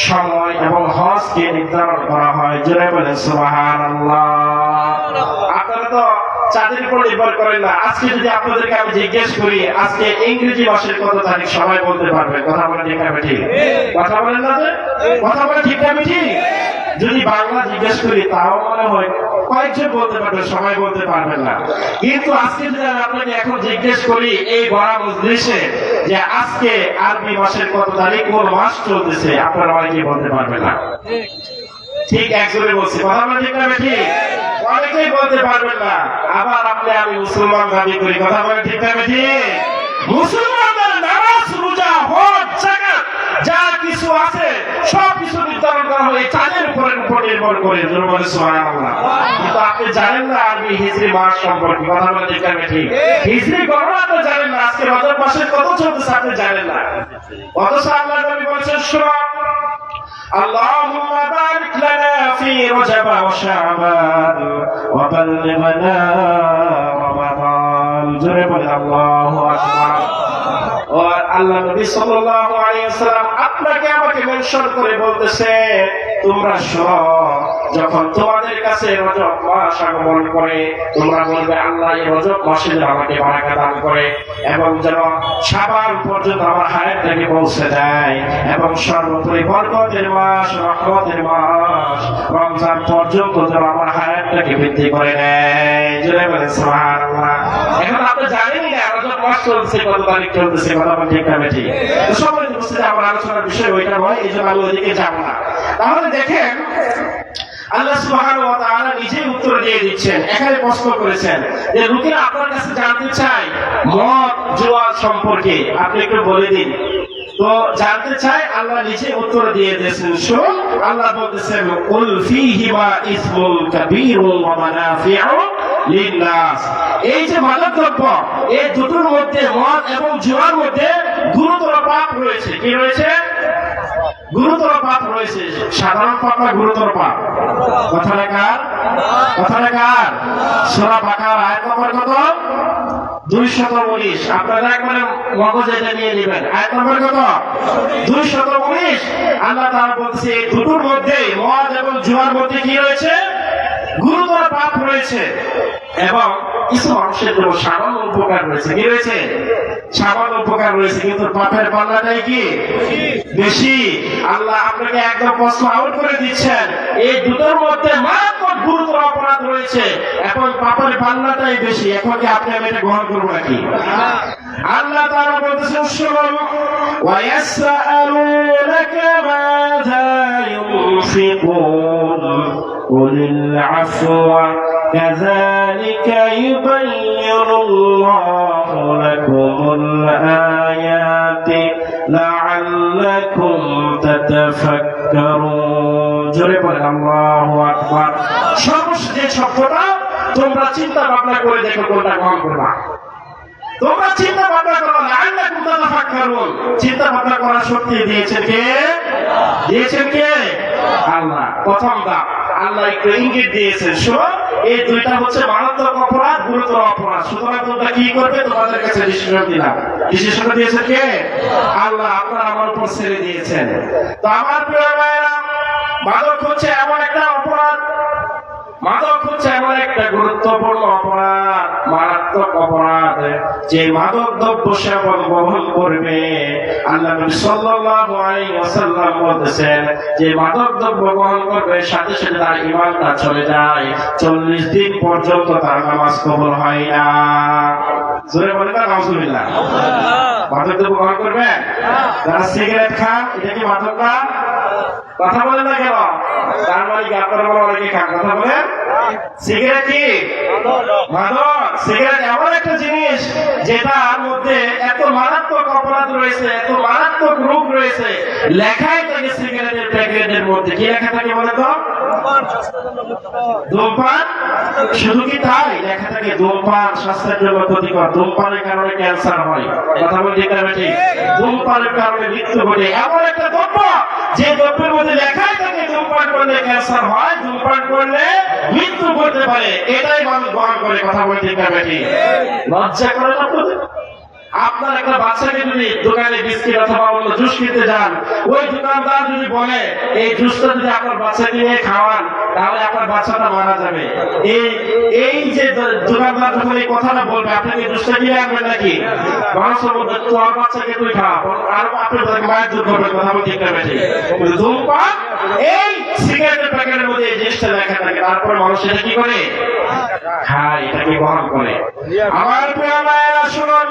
সময় এবং হজকে নির্ধারণ করা হয়। জোরে বলেন সুবহানাল্লাহ। আপনারা তো চাঁদের উপর নির্ভর করেন না। আজকে যদি আপনাদেরকে আমি জিজ্ঞেস করি আজকে ইংরেজি মাসের কত তারিখ, সবাই বলতে পারবেন। কথা বলে ঠিক না ঠিক? কথা বলেন না যে? কথা বলে ঠিক না ঠিক? যদি বাংলা জিজ্ঞেস করি তাও মনে হয় কয়েকজন বলতে পারবে, সবাই বলতে পারবেন না। কিন্তু আজকে যদি আমি আপনাকে এখন জিজ্ঞেস করি এই বড় মজলিসে যে আজকে আরবি মাসের কত তারিখ, কোন মাস চলতেছে, আপনারা অনেকেই বলতে পারবেন না। ঠিক একজনে বলছি, কথা বলে ঠিক না ঠিক? অনেকেই বলতে পারবেন না। আবার আপনি আমি মুসলমান দাবি করি, কথা বলে ঠিক না ঠিক? মুসলমানদের নামাজ, রোজা, হজ, যাকাত যা কিছু আছে সব কিছু নির্ধারণ করা হয় চাঁদের উপর নির্ভর করে। সুবহানাল্লাহ। কিন্তু আপনি জানেন না আরবি হিজরি মাস সম্পর্কে, কথা বলে ঠিক না ঠিক? হিজরি গণনা আপনি জানেন না, আজকে রজব মাসের কত চলতেছে আপনি জানেন না। অথচ আল্লাহ নবী বলেছেন শোনো, اللهم بارك لنا في رجب وشعبان وبلغنا رمضان। جرب الله أكبر। और আল্লাহ নবী সাল্লাল্লাহু আলাইহি ওয়াসাল্লাম আপনাকে আমাকে মেনশন করে বলতেছে তোমরা শোনো, যখন তোমাদের কাছে রজব মাস আগমন করে তোমরা বলবে আল্লাহ এই রজব মাসে যেন আমাকে বারাকা দান করে এবং যেন শাবান পর্যন্ত আমার হায়াতটাকে পৌঁছে দেয় এবং সর্বোপরি বরকতের মাস, রহমতের মাস রমজান পর্যন্ত যেন আমার হায়াতটাকে বৃদ্ধি করে দেয়। জোরে বলেন সুবহানাল্লাহ। এখন আপনি জানেনই না রজব মাস চলছে, কত তারিখ চলতেছে, কথা বলেন ঠিক না ঠিক? তো সবাই বুঝতে আমার আলোচনার বিষয় ওইটা নয়, এই জন্য আমি ওইদিকে যাব না। তাহলে দেখেন আল্লাহ সুবহানাহু ওয়া তাআলা নিজেই উত্তর দিয়ে দিচ্ছেন। এখানে প্রশ্ন করেছেন যে লোকেরা আপনার কাছে জানতে চায় মদ জুয়া সম্পর্কে, আপনি একটু বলে দিন। তো জানতে চায়, আল্লাহ নিজে উত্তর দিয়ে দিয়েছেন। শুনুন, আল্লাহ বলতেছেন কুল ফীহিমা ইসমুল কাবীরুন ওয়া মানাফিউ লিন-নাস। এই যে মাদক দ্রব্য, এই দুটোর মধ্যে, মদ এবং জুয়ার মধ্যে গুরুতর পাপ রয়েছে। কি রয়েছে? গুরুতর পাপ রয়েছে। সাধারণ পাপ না গুরুতর পাপ? কথাটা কার? কথাটা কার? সূরা বাকারা আয়াত নম্বর কত? 219। আপনারা একবারে মগজ এটা নিয়ে নেবেন। আয়াত নম্বর কত? 219। আল্লাহ তাআলা বলছে এই দুটোর মধ্যে, মদ এবং জুয়ার মধ্যে কি রয়েছে? গুরুতর পাপ রয়েছে এবং কিছু মানুষের জন্য সামান্য উপকার রয়েছে। কি রয়েছে? সামান্য উপকার রয়েছে, কিন্তু পাপের পাল্লাটাই কি বেশি। আল্লাহ আপনাকে একদম প্রশ্ন আউট করে দিচ্ছেন, এই দুটোর মধ্যে মারাত্মক গুরুতর অপরাধ রয়েছে এবং পাপের পাল্লাটাই বেশি। এখন কি আপনি আমি এটা গ্রহণ করবো নাকি? আল্লাহ তাআলা বলতেছেন শুনুন, ওয়ায়াসআলুনাকা মাযা ইউনফিকুন কুলিল আফওয়া কাযালিকা ইউবায়্যিনুল্লাহু লাকুমুল আয়াতি লাআল্লাকুম তাতাফাক্কারুন। জোরে বলেন আল্লাহু আকবার। সর্বশেষ যে শব্দটা তোমরা চিন্তা ভাবনা করে দেখো কোনটা গ্রহণ করবা। তোমরা চিন্তা ভাবনা করো, লাআল্লাকুম তাতাফাক্কারুন। চিন্তা ভাবনা করার শক্তি দিয়েছেন কে? দিয়েছেন কে? আল্লাহ। প্রথম ধাপ আল্লাহ একটু ইঙ্গিত দিয়েছেন, শোনো এই দুইটা হচ্ছে মারাত্মক অপরাধ, গুরুতর অপরাধ, সুতরাং তোমরা কি করবে তোমাদের কাছে ডিসিশন দিলাম। ডিসিশন দিয়েছেন কে? আল্লাহ। আপনারা আমার উপর ছেড়ে দিয়েছেন। তো আমার প্রিয় ভাইরা, মাদক হচ্ছে এমন একটা অপরাধ, মাদক হচ্ছে এমন একটা গুরুত্বপূর্ণ অপরাধ, মারাত্মক অপরাধ, যে মাদক দ্রব্য সেবন গ্রহণ করবে, আল্লাহ নবী সাল্লাল্লাহু আলাইহি ওয়াসাল্লাম বলতেছেন যে মাদক দ্রব্য গ্রহণ করবে সাথে সাথে তার ঈমানটা চলে যায়, 40 দিন পর্যন্ত তার নামাজ কবুল হয় না। জোরে বলেন না নাউজুবিল্লাহ। মাদক দ্রব্য গ্রহণ করবে, যারা সিগারেট খান, এটা কি মাদক না? কথা বলেন না কেন? তার মানে কি আপনারা বলে অনেকে খান? কথা বলেন। সিগারেট কি মাদক? সিগারেট এমন একটা জিনিস যেটার মধ্যে এত মারাত্মক অপরাধ রয়েছে, এত মারাত্মক রোগ রয়েছে। লেখাই থাকে সিগারেটের প্যাকেটের মধ্যে, কি লেখা থাকে বলে তো? ধূমপান। শুধু কি তাই? লেখা থাকে ধূমপান স্বাস্থ্যের জন্য ক্ষতিকর, ধূমপানের কারণে ক্যান্সার হয়। কথা বলে ঠিক না ঠিক? ধূমপানের কারণে মৃত্যু ঘটে। এমন একটা দ্রব্য যে দ্রব্যের মধ্যে লেখাই থাকে ধূমপান করলে ক্যান্সার হয়, ধূমপান করলে মৃত্যু ঘটতে পারে, এটাই মানুষ গ্রহণ করে। কথা বলে ঠিক না ঠিক? লজ্জা করে না? আপনার একটা বাচ্চাকে যদি দোকানে বিস্কিট অথবা অন্য জুস কিনতে যান, ওই দোকানদার যদি বলে এই জুসটা যদি আপনার বাচ্চাকে নিয়ে খাওয়ান তাহলে আপনার বাচ্চাটা মারা যাবে, এই যে দোকানদার যখন এই কথাটা বলবে, আপনি কি জুসটা কিনে আনবেন নাকি? মানুষের মধ্যে তোর বাচ্চাকে তুই খাওয়া, আর আপনার মায়ের দুধ হবে। কথা বলতে ঠিক না ঠিক? ধূমপান এই সিগারেটের প্যাকেটের মধ্যে এই জিনিসটা লেখা থাকে, তারপরে মানুষ এটা কি করে খায়, এটাকে গ্রহণ করে। আমার প্রিয় ভাইয়েরা শুনুন,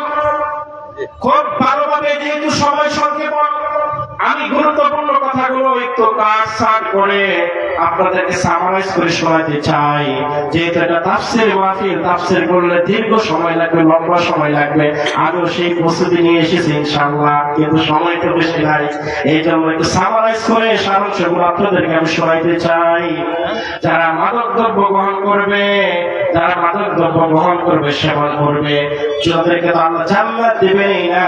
খুব ভালোভাবে, যেহেতু সময় সংক্ষেপণ, আমি গুরুত্বপূর্ণ কথাগুলো একটু কাটছাঁট করে আপনাদেরকে সামারাইজ করে শোনাতে চাই। যেহেতু এটা তাফসীর মাহফিল, তাফসীর করলে দীর্ঘ সময় লাগবে, লম্বা সময় লাগবে। আমিও সেই প্রস্তুতি নিয়ে এসেছি ইনশাআল্লাহ, কিন্তু সময় তো বেশি নাই। এই জন্য একটু সামারাইজ করে সারাংশগুলো আপনাদেরকে আমি শোনাইতে চাই। যারা মাদক দ্রব্য গ্রহণ করবে, যারা মাদক দ্রব্য গ্রহণ করবে, সেবন করবে, যাদেরকে তো আল্লাহ জান্নাত দিবেই না,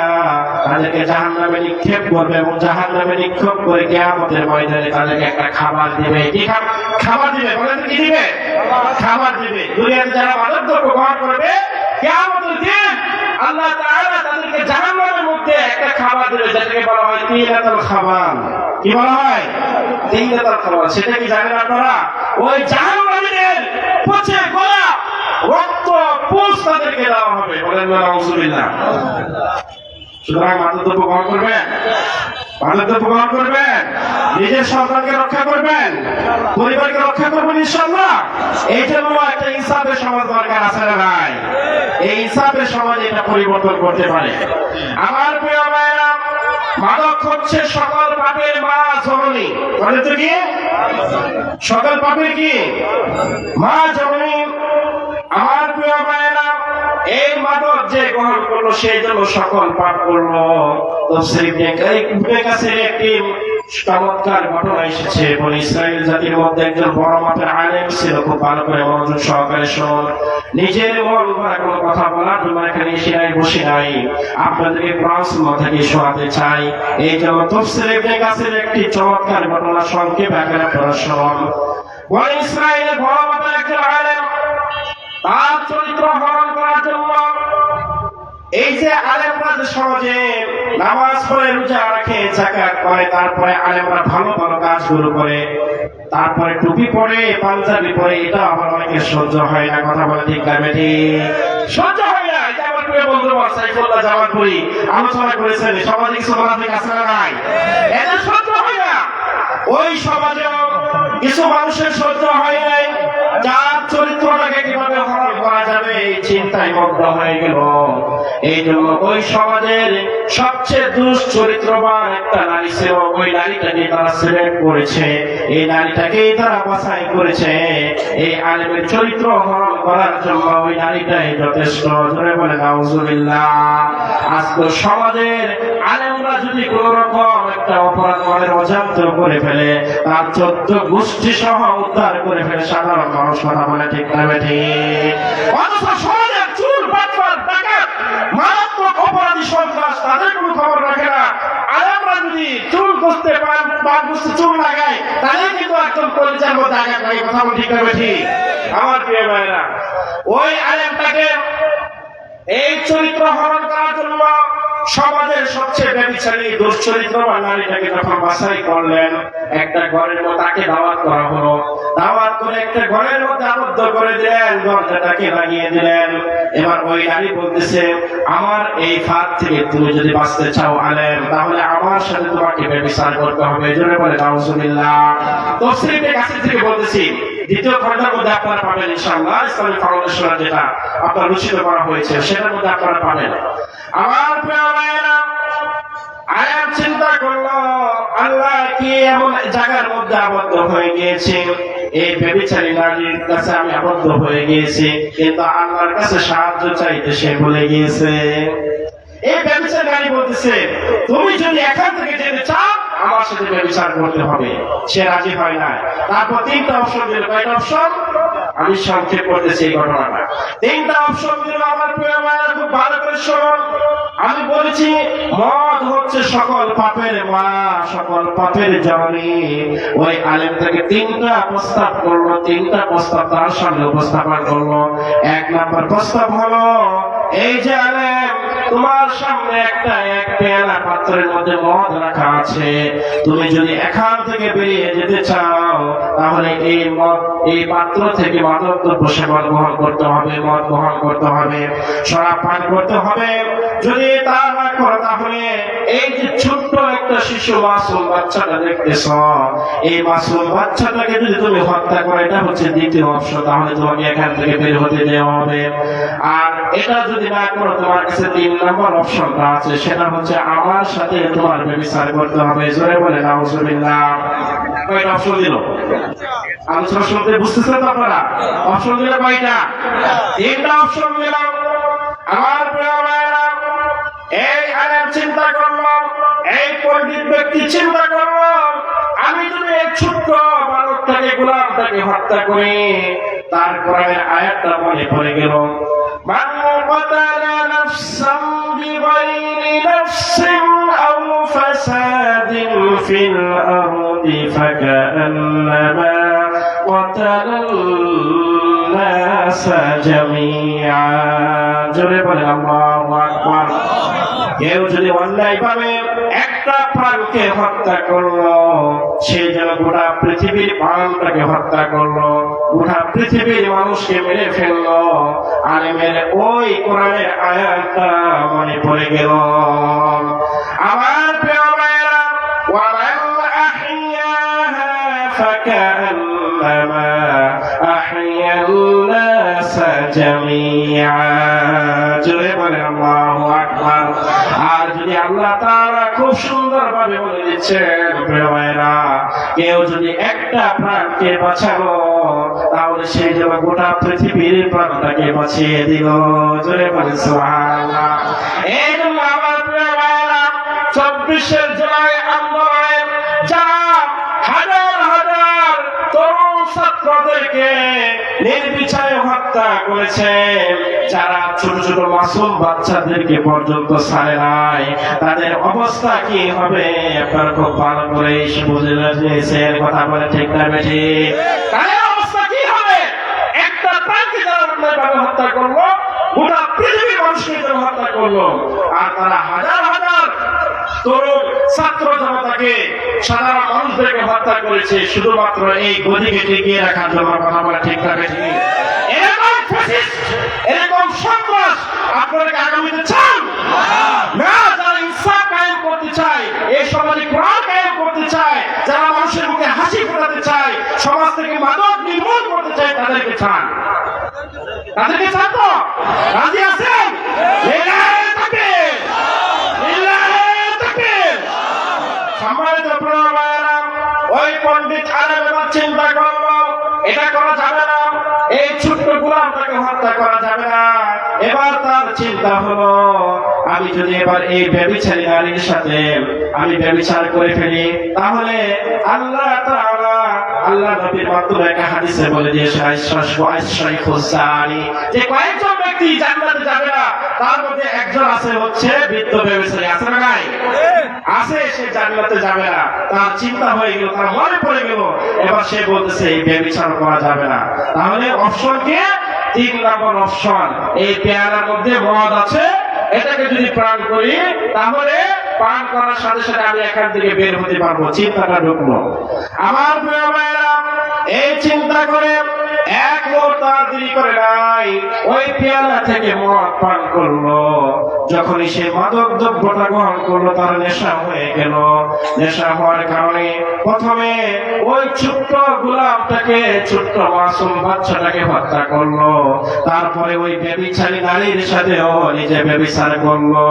তাদেরকে জাহান্নামে নিক্ষেপ করবে, এবং জাহান্নামে নিক্ষেপ করে কিয়ামতের ময়দানে তাদেরকে একটা খাবার দিবে। কি খাবার দিবে? বলেন কি দিবে? খাবার দিবে। দুনিয়াতে যারা মাদক দ্রব্য গ্রহণ করবে, কিয়ামতের দিন আল্লাহ তাআলা তাদেরকে জাহান্নামের মধ্যে একটা খাবার দিবে, যেটাকে বলা হয় তিলাতুল খাবার। কি বলা হয়? তিলাতুল খাবার। সেটা কি জানেন আপনারা? ওই জাহান্নামীদের পচে গলা রক্ত পুষ তাদেরকে দেওয়া হবে। বলেন আউযুবিল্লাহ। সুতরাং মাদক দ্রব্য গ্রহণ করবেন, মাদক দ্রব্য গ্রহণ করবেন, নিজের সন্তানকে রক্ষা করবেন, পরিবারকে রক্ষা করবেন ইনশাআল্লাহ। এই জন্য একটা ইনসাফের সমাজ দরকার আছে না ভাই? এই ইনসাফের সমাজ এটা পরিবর্তন করতে পারে। আমার প্রিয় ভাইয়েরা, মাদক হচ্ছে সকল পাপের মা জননী। বলে তো কি? সকল পাপের কি মা জননী। আমার প্রিয় ভাইয়েরা, এই মাদক যে গ্রহণ করলো সেই জন্য সকল পাপ করলো। ইবনে কাসির একটি চমৎকার ঘটনা এসেছে। বনি ইসরাইল জাতির মধ্যে একজন বড় মাপের আলেম ছিল। খুব ভালো করে মনোযোগ সহকারে শুনুন। নিজের মন গড়া কোনো কথা বলার জন্য এখানে এসে নাই, বসে নাই, আপনাদেরকে কোরআন সুন্নাহ থেকে শোনাতে চাই। এই জন্য তাফসীর ইবনে কাসির একটি চমৎকার ঘটনা সংক্ষেপে আকারে আপনারা শুনুন। বনি ইসরাইলের বড় মাপের একজন আলেম তার চরিত্র হরণ করার জন্য, এই যে আলেমরা যে সমাজে নামাজ পড়ে, রোজা রাখে, যাকাত করে, তারপরে আলেমরা ভালো ভালো কাজগুলো করে, তারপরে টুপি পরে, পাঞ্জাবি পরে, এটা আমার অনেকে সহ্য হয় না। কথা বলে ঠিক না বেঠি? সহ্য হয় না। এটা আমার প্রিয় বন্ধু সাইফুল্লাহ জামালপুরি আলোচনা করেছেন। সমাজে কিছু মানুষ আছে না নাই? এদের সহ্য হয় না। ওই সমাজেও কিছু মানুষের সহ্য হয় নাই। যার চরিত্রটাকে কিভাবে হরণ করা যাবে এই চিন্তায় মগ্ন হয়ে গেল। এই জন্য ওই সমাজের সবচেয়ে দুশ্চরিত্রবান একটা নারী ছিল। ওই নারীটাকে তারা সিলেক্ট করেছে, এই নারীটাকেই তারা বাছাই করেছে এই আলেমের চরিত্র হরণ করার জন্য। ওই নারীটাই যথেষ্ট। ধরে বলে নাউজুবিল্লাহ। আজকে সমাজের আলেমরা যদি কোন রকম একটা অপরাধ মনের অজান্ত করে ফেলে, তার 14 গোষ্ঠী সহ উদ্ধার করে ফেলে সাধারণ মানুষ। কথা বলে ঠিক না বেঠি? অথচ সমাজের চুর, বাটপার, ডাকাত, মারাত্মক অপরাধী, সন্ত্রাস, তাদের কোনো খবর রাখে না। আলেমরা যদি চুল করতে পারেন, বা চুল লাগায়, তাদের কিন্তু একদম কলিজার মধ্যে আঘাত লাগে। কথা বলে ঠিক না বেঠি? আমার প্রিয় ভাইরা, ওই আলেমটাকে এই চরিত্র হরণ করার জন্য সমাজের সবচেয়ে ব্যভিচারী দুশ্চরিত্রবান নারীটাকে যখন বাছাই করলেন, একটা ঘরের মধ্যে তাকে দাওয়াত করা হলো। দাওয়াত করে একটা ঘরের মধ্যে আবদ্ধ করে দিলেন, দরজাটাকে লাগিয়ে দিলেন। এবার ওই নারী বলতেছে, আমার এই ফাঁদ থেকে তুমি যদি বাঁচতে চাও আলেম, তাহলে আমার সাথে তোমাকে ব্যভিচার করতে হবে। এই জন্য বলে নাউজুবিল্লাহ। তাফসীর ইবনে কাসির থেকে বলতেছি, দ্বিতীয় খণ্ডের মধ্যে আপনারা পাবেন ইনশাআল্লাহ। ইসলামিক ফাউন্ডেশন যেটা আপনার রচিত করা হয়েছে, সেটার মধ্যে আপনারা পাবেন। আমার প্রিয় ভাইয়েরা, আয়াত চিন্তা করলো, আল্লাহ কি এমন জায়গার মধ্যে আবদ্ধ হয়ে গিয়েছে, এই ব্যভিচারী নারীর কাছে আমি আবদ্ধ হয়ে গিয়েছি, কিন্তু আল্লাহর কাছে সাহায্য চাইতে সে ভুলে গিয়েছে। এই ব্যভিচারী নারী বলতেছে, তুমি যদি এখান থেকে যেতে চাও, আমার সাথে ব্যভিচার করতে হবে। সে রাজি হয় না। তারপর 3টা অপশন দিল। কয়টা অপশন? আমি সংক্ষেপ করতেছি এই ঘটনাটা। 3টা অপশন দিল। আমার প্রিয় ভাইরা, খুব ভালো করে শুনুন। আমি বলেছি, মদ হচ্ছে সকল পাপের মা, সকল পাপের জননী। ওই আলেম থেকে 3টা প্রস্তাব করলো, 3টা প্রস্তাব তার সামনে উপস্থাপন করলো। 1 নম্বর প্রস্তাব হলো, এই যে আলেম, তোমার সামনে এক পেয়ালা পাত্রের মধ্যে মদ রাখা আছে, তুমি যদি এখান থেকে বেরিয়ে যেতে চাও তাহলে এই পাত্র থেকে মাদক দ্রব্য সেবন গ্রহণ করতে হবে, মদ গ্রহণ করতে হবে, শরাব পান করতে হবে। যদি তা না করো তাহলে এই যে ছোট্ট একটা শিশু মাসুম বাচ্চাটা দেখতেছ, এই মাসুম বাচ্চাটাকে যদি তুমি হত্যা করো, এটা হচ্ছে দ্বিতীয় অপশন, তাহলে তোমাকে এখান থেকে বের হতে দেওয়া হবে। আর এটা যদি না করো, তোমার কাছে 3 নম্বর অপশনটা আছে, সেটা হচ্ছে আমার সাথে তোমার ব্যভিচার করতে হবে। জোরে বলে নাউজুবিল্লাহ। কয়টা অপশন দিল? আলোচনা শুনতে বুঝতেছেন তো আপনারা? অপশন দিলে কয়টা? 3টা অপশন দিলাম। আমার প্রিয় ভাইরা, এই আলেম চিন্তা করলাম, এই পণ্ডিত ব্যক্তি চিন্তা করলাম, আমি যদি এই ছোট্ট বালকটাকে, গোলামটাকে হত্যা করি, তারপরে আয়াতটা মনে পড়ে গেল, মান কাতালা নাফসান বিগাইরি নাফসিন আও ফাসাদিন ফিল আরদি ফাকান্নামা কাতালান নাসা জামিআ। জোরে বলে আল্লাহু আকবার। কেউ যদি অন্যায় ভাবে একটা প্রাণকে হত্যা করলো, সে যেন গোটা পৃথিবীর প্রাণটাকে হত্যা করলো, গোটা পৃথিবীর মানুষকে মেরে ফেললো। আলেমের ওই কোরআনের আয়াতটা মনে পড়ে গেল। আমার প্রিয় ভাইরা, ওয়ামান আহইয়াহা ফাকান্নামা আহইয়ান নাসা জামিআ। জোরে বলে আল্লাহু আকবার। আর যদি আল্লাহ তাআলা খুব সুন্দর ভাবে বলে দিচ্ছেন, প্রিয় ভাইরা, কেউ যদি একটা প্রাণকে বাঁচালো, তাহলে সেই যেন গোটা পৃথিবীর প্রাণটাকে বাঁচিয়ে দিল। জোরে বলে সুবহানাল্লাহ। এই জন্য আমার প্রিয় ভাইরা, 24 জুলাই আন্দোলনে যারা হাজার হাজার তরুণ ছাত্রদেরকে নির্বিচারে হত্যা করেছে, যারা ছোট ছোট মাসুম বাচ্চাদেরকে পর্যন্ত ছাড়ে নাই, তাদের অবস্থা কি হবে আপনারা খুব ভালো করে বুঝে নিয়েছেন। কথা বলে ঠিক না বেশি? তাদের অবস্থা কি হবে? একটা প্রাণকে যারা অন্যায়ভাবে হত্যা করলো, গোটা পৃথিবীর মানুষকে যারা হত্যা করলো, আর তারা হাজার হাজার তরুণ ছাত্র জনতাকে, সাধারণ মানুষদেরকে হত্যা করেছে শুধুমাত্র এই গদিকে টিকিয়ে রাখার জন্য। কথা বলে ঠিক না বেশি? এরকম ফ্যাসিস্ট, এরকম সন্ত্রাস আপনারা কি আগামীতে চান? না। যারা ইনসাফ কায়েম করতে চায়, এই সমাজে কোরআন কায়েম করতে চায়, যারা মানুষের মুখে হাসি ফোটাতে চায়, সমাজ থেকে মাদক নির্মূল করতে চায়, তাদেরকে চান? তাদেরকে চান তো? রাজি আছেন? লিল্লাহি তাকবীর, লিল্লাহি তাকবীর। সম্মানিত প্রিয় ভাইরা, ওই পণ্ডিত আলেম এবার চিন্তা করলো, এটা করা যাবে না, এই ছোট্ট গোলামটাকে হত্যা করা যাবে না। এবার তার চিন্তা হলো, আমি যদি এবার এই ব্যভিচারী নারীর সাথে আমি ব্যভিচার করে ফেলি, তাহলে আল্লাহ তাআলা, আল্লাহ নবীর মাধ্যমে একটা হাদিসে বলে দিয়েছে, যে কয়েকজন ব্যক্তি জান্নাতে যাবে না, তার মধ্যে একজন আছে হচ্ছে বৃদ্ধ ব্যভিচারী। আছে না নাই? আছে। সে জান্নাতে যাবে না। তার চিন্তা হয়ে গেল, তার মনে পড়ে গেল, এবার সে বলতেছে এই ব্যভিচার করা যাবে না। তাহলে অপশন কি? 3 নম্বর অপশন, এই পেয়ালার মধ্যে মদ আছে, এটাকে যদি পান করি, তাহলে পান করার সাথে সাথে আমি এখান থেকে বের হতে পারবো। চিন্তাটা ঢুকলো। আমার প্রিয় ভাইরা, এই চিন্তা করে এক মুহূর্ত দেরি করে নাই, ওই পেয়ালা থেকে মদ পান করলো। যখনই সে মাদক দ্রব্যটা গ্রহণ করলো, তার নেশা হয়ে গেল। নেশা হওয়ার কারণে প্রথমে ওই ছোট্ট গোলামটাকে, ছোট্ট মাসুম বাচ্চাটাকে হত্যা করলো। তারপরে ওই ব্যভিচারী নারীর সাথেও নিজে ব্যভিচার করলো।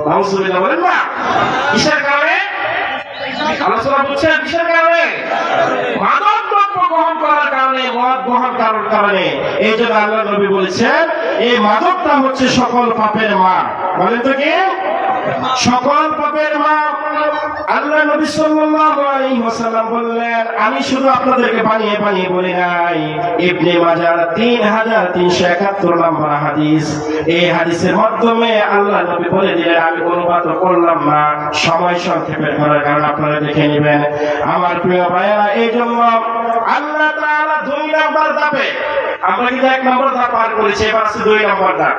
নাউজুবিল্লাহ বলেন না? কিসের কারণে? আলোচনা বুঝছেন? কিসের কারণে? মাদক দ্রব্য গ্রহণ করার কারণে, মদ গ্রহণ করার কারণে। এই জন্য আল্লাহ নবী বলেছেন, এই মাদকটা হচ্ছে সকল পাপের মা। বলেন তো কি? সকল পাপের মা। আল্লাহ নবী সাল্লাল্লাহু আলাইহি ওয়াসাল্লাম বললেন, আমি শুধু আপনাদেরকে বানিয়ে বানিয়ে বলি নাই। ইবনে মাজাহ 3371 নম্বর হাদিস। এই হাদিসের মাধ্যমে আল্লাহ নবী বলে দিলেন, আমি অনুবাদ করলাম না, সময় সংক্ষেপের করার কারণে আপনারা দেখে নেবেন। আমার প্রিয় ভাইরা, এই জন্য আল্লাহ তাআলা 2 নম্বর ধাপে, আমরা কিন্তু 1 নম্বর ধাপ পার করেছি, এবার আছে 2 নম্বর ধাপ।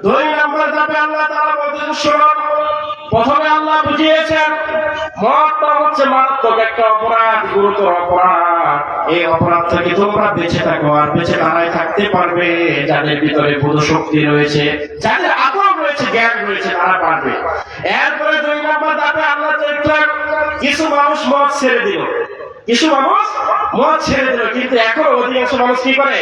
দুই নম্বর ধাপে আল্লাহ তাআলা বলতেন শুনুন, প্রথমে আল্লাহ বুঝিয়েছেন মদটা হচ্ছে মারাত্মক একটা অপরাধ, গুরুতর অপরাধ। এই অপরাধ থেকে তোমরা বেঁচে থাকো, আর বেঁচে তারাই থাকতে পারবে যাদের ভিতরে বোধ শক্তি রয়েছে, যাদের আকল রয়েছে, জ্ঞান রয়েছে, তারা পারবে। এরপরে দুই নম্বর ধাপে আল্লাহ দেখলেন কিছু মানুষ মদ ছেড়ে দিল, কিছু মানুষ মদ ছেড়ে দিল, কিন্তু এখন অধিকাংশ মানুষ কি করে?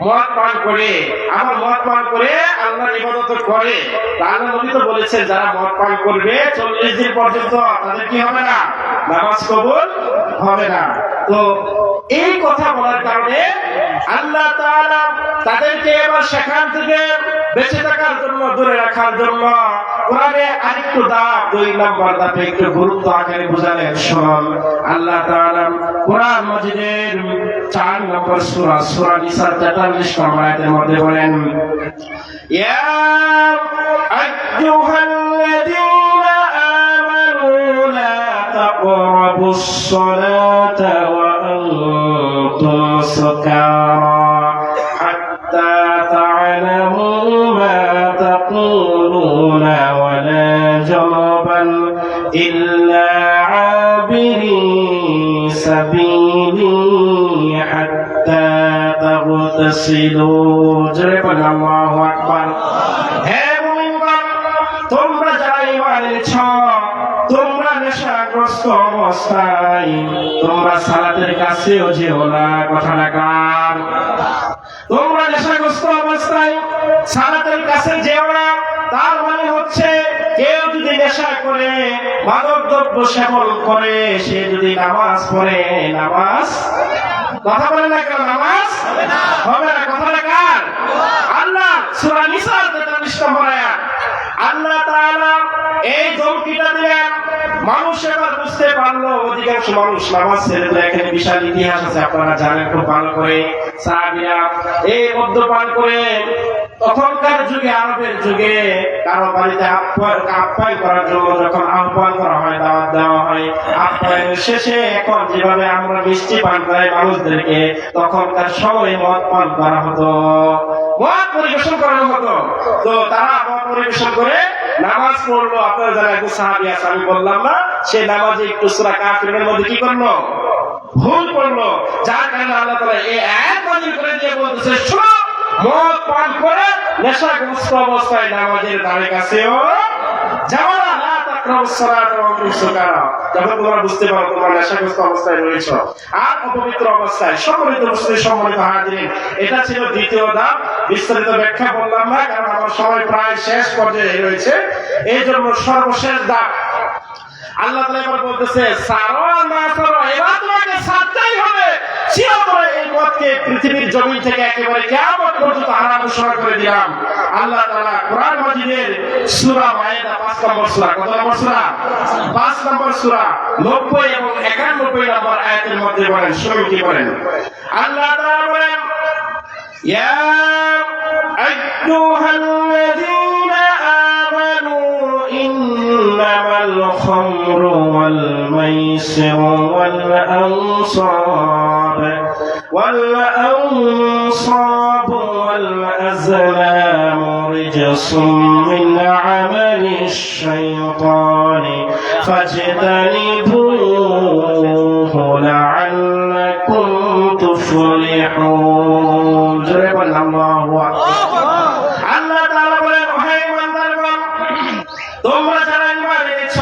মদ পান করে। আবার মদ পান করে আল্লাহর ইবাদত করে। আল্লাহ নবী তো বলেছেন যারা মদ পান করবে 40 দিন পর্যন্ত তাদের কি হবে না? নামাজ কবুল হবে না। তো এই কথা বলার কারণে আল্লাহ তাআলা তাদেরকে এবার সেখান থেকে বেঁচে থাকার জন্য, দূরে রাখার জন্য কোরআনে আরেকটু ধাপ, 2 নম্বর ধাপে একটু গুরুত্ব আকারে বুঝালেন। শুনুন, আল্লাহ তাআলা কোরআন মাজিদের 4 নম্বর সূরা, সূরা নিসা 43 নম্বর আয়াতের মধ্যে বলেন, ইয়া আইয়ুহাল্লাযীনা আমানু লা তাকরাবুস সালাতা ওয়া আনতুম সুকারা হাত্তা তা'লামু মা তাকুলুনা ওয়া লা জুনুবান ইল্লা আবিরি সাবিলি হাত্তা তাগতাসিলু। জোরে বলেন আল্লাহু আকবার। হে মুমিনগণ, তোমরা যারা ঈমান এনেছ, তোমরা নেশাগ্রস্ত অবস্থায় তোমরা সালাতের কাছেও যেও না। কথা লাগান, তোমরা নেশাগ্রস্ত অবস্থায় সালাতের কাছে যেও না। তার মানে হচ্ছে কেউ যদি নেশা করে, মাদক দ্রব্য সেবন করে, সে যদি নামাজ পড়ে, নামাজ কথা বলে না কেন? নামাজ হবে না। কথা লাগান। আল্লাহ সূরা নিসা 43 নম্বর আয়াত আল্লাহ তাআলা এই ধমকিটা দিলেন। মানুষ এবার বুঝতে পারলো, অধিকাংশ মানুষ নামাজ ছেড়ে দিল। এখানে বিশাল ইতিহাস আছে, আপনারা জানেন খুব ভালো করে। সাহাবীরা এই মদ্যপান করে, তখনকার যুগে, আরবের যুগে কারো বাড়িতে আপ্যায়ন করার জন্য যখন আহ্বান করা হয়, দাওয়াত দেওয়া হয়, আপ্যায়নের শেষে এখন যেভাবে আমরা মিষ্টি পান করাই মানুষদেরকে, তখনকার সময় মদ পান করা হতো, মদ পরিবেশন করানো হতো। তো তারা মদ পরিবেশন করে নামাজ পড়লো। আপনারা যারা একজন সাহাবী আছে, আমি বললাম না, সে নামাজে একটু সূরা কাফিরের মধ্যে কি করলো? ভুল করলো। যার কারণে আল্লাহ তাআলা এই আয়াত নাযিল করে দিয়ে বলতেছে, শোনো, মদ পান করে নেশাগ্রস্ত অবস্থায় নামাজের ধারে কাছেও যাও না। লা তাকরাবুস সালাতা ওয়া আনতুম সুকারা। যখন তোমরা বুঝতে পারো তোমরা নেশাগ্রস্ত অবস্থায় রয়েছো আর অপবিত্র অবস্থায়। সম্মানিত মুসলিম, সম্মানিত হাজিরিন, এটা ছিল দ্বিতীয় ধাপ। বিস্তারিত ব্যাখ্যা বললাম না, কারণ আমার সময় প্রায় শেষ পর্যায়ে রয়েছে। এই জন্য সর্বশেষ ধাপ আল্লাহ তাআলা এবার বলতেছে, সারো না সারো, এবার তোমাকে ছাড়তেই হবে। চিরতরে এই মদকে পৃথিবীর জমিন থেকে একেবারে কিয়ামত পর্যন্ত হারাম ঘোষণা করে দিলাম। আল্লাহ তাআলা কোরআন মাজিদের সূরা মায়েদা 5 নম্বর সূরা, কত নম্বর সূরা? 5 নম্বর সূরা 90 এবং 91 নম্বর আয়াতের মধ্যে বলেন, শুনুন কি বলেন। আল্লাহ তাআলা বলেন, ইয়া আইয়ুহাল্লাযীনা আমানু ইন্নামাল খামরু ওয়াল মাইসিরু ওয়াল আনসাব ওয়াল আজলামু রিজসুম মিন আমালিশ শাইতানি ফাজতানিবুহু লাআল্লাকুম তুফলিহুন। জোরে বলেন আল্লাহু আকবার। আল্লাহ তাআলা বলেন, হে ইমানদারগণ, তোমরা যারা ঈমান এনেছ,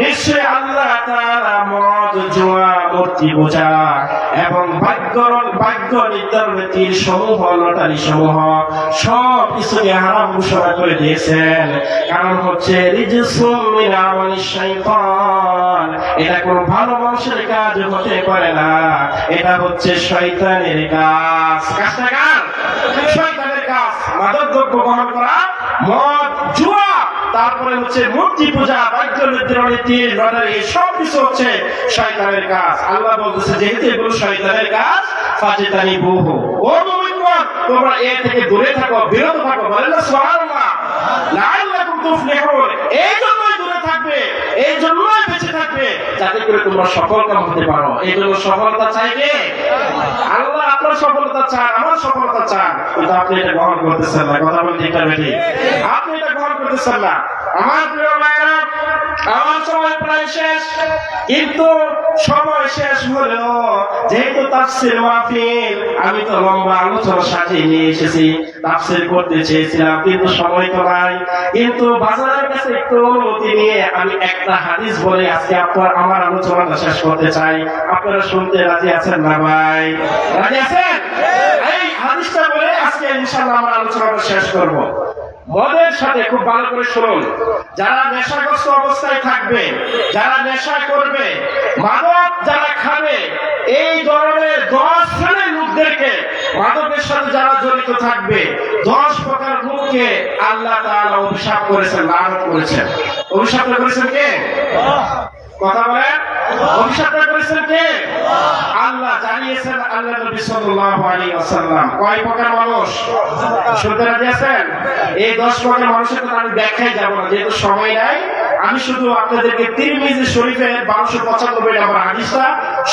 নিশ্চয় আল্লাহ তাআলা মদ, জুয়া, মূর্তি পূজা এবং ভাগ্য নির্ধারণের সমূহ, লটারি সমূহ সব কিছুকে হারাম ঘোষণা করে দিয়েছেন। কারণ হচ্ছে রিজসুম মিন আমালিশ শাইতান, এটা কোনো ভালো মানুষের কাজ হতে পারে না, এটা হচ্ছে শয়তানের কাজ। কাজটা কার? শয়তানের কাজ। মাদক দ্রব্য গ্রহণ করা, মদ, জুয়া, তারপরে হচ্ছে মূর্তি পূজা, ভাগ্য নির্ধারণের তীর, লটারি, সব কিছু হচ্ছে শয়তানের কাজ। আল্লাহ বলতেছে, যেহেতু এগুলো শয়তানের কাজ, ফাজতানিবুহু, ও মুমিনগণ, তোমরা এর থেকে দূরে থাকো, বিরত থাকো। বলেন না সুবহানাল্লাহ। লাআল্লাকুম তুফলিহুন, এই জন্যই দূরে থাকবে, এই জন্যই বেঁচে থাকবে, যাতে করে তোমরা সফলকাম হতে পারো। এই জন্য সফলতা চাইবে আল্লাহ আপনার সফলতা চান, আমার সফলতা চান, কিন্তু আপনি এটা গ্রহণ করতেছেন না। কথা বলতে ঠিক না বেঠিক? আপনি এটা গ্রহণ করতেছেন না। আমার প্রিয় ভাইরা, আমার সময় প্রায় শেষ, কিন্তু সময় শেষ হলেও যেহেতু তাফসীর মাহফিল, আমি তো লম্বা আলোচনা সাজিয়ে নিয়ে এসেছি, তাফসীর করতে চেয়েছিলাম, কিন্তু সময় তো নাই। কিন্তু বাজারের কাছে একটু অনুমতি নিয়ে আমি একটা হাদিস বলে আজকে আমার আলোচনাটা শেষ করতে চাই। আপনারা শুনতে রাজি আছেন না ভাই? রাজি আছেন? এই হাদিসটা বলে আজকে ইনশাআল্লাহ আমার আলোচনাটা শেষ করব। মদের সাথে খুব ভালো করে শুনুন, যারা নেশাগ্রস্ত অবস্থায় থাকবে, যারা নেশা করবে, মাদক যারা খাবে, এই ধরনের 10 শ্রেণীর লোকদেরকে, মাদকের সাথে যারা জড়িত থাকবে, 10 প্রকার লোককে আল্লাহ তাআলা অভিশাপ করেছেন, লানত করেছেন। অভিশাপটা করেছেন কে? কথা বলেন। অভিশাপটা করেছেন কে? আল্লাহ জানিয়েছেন আল্লাহ নবী সাল্লাল্লাহু আলাইহি ওয়াসাল্লাম। কয় প্রকার মানুষ? শুনতে রাজি আছেন? এই 10 প্রকার মানুষের কথা আমি ব্যাখ্যায় যাব না, যেহেতু সময় নাই। আমি শুধু আপনাদেরকে তিরমিজি শরীফের 1295 নম্বর হাদিসটা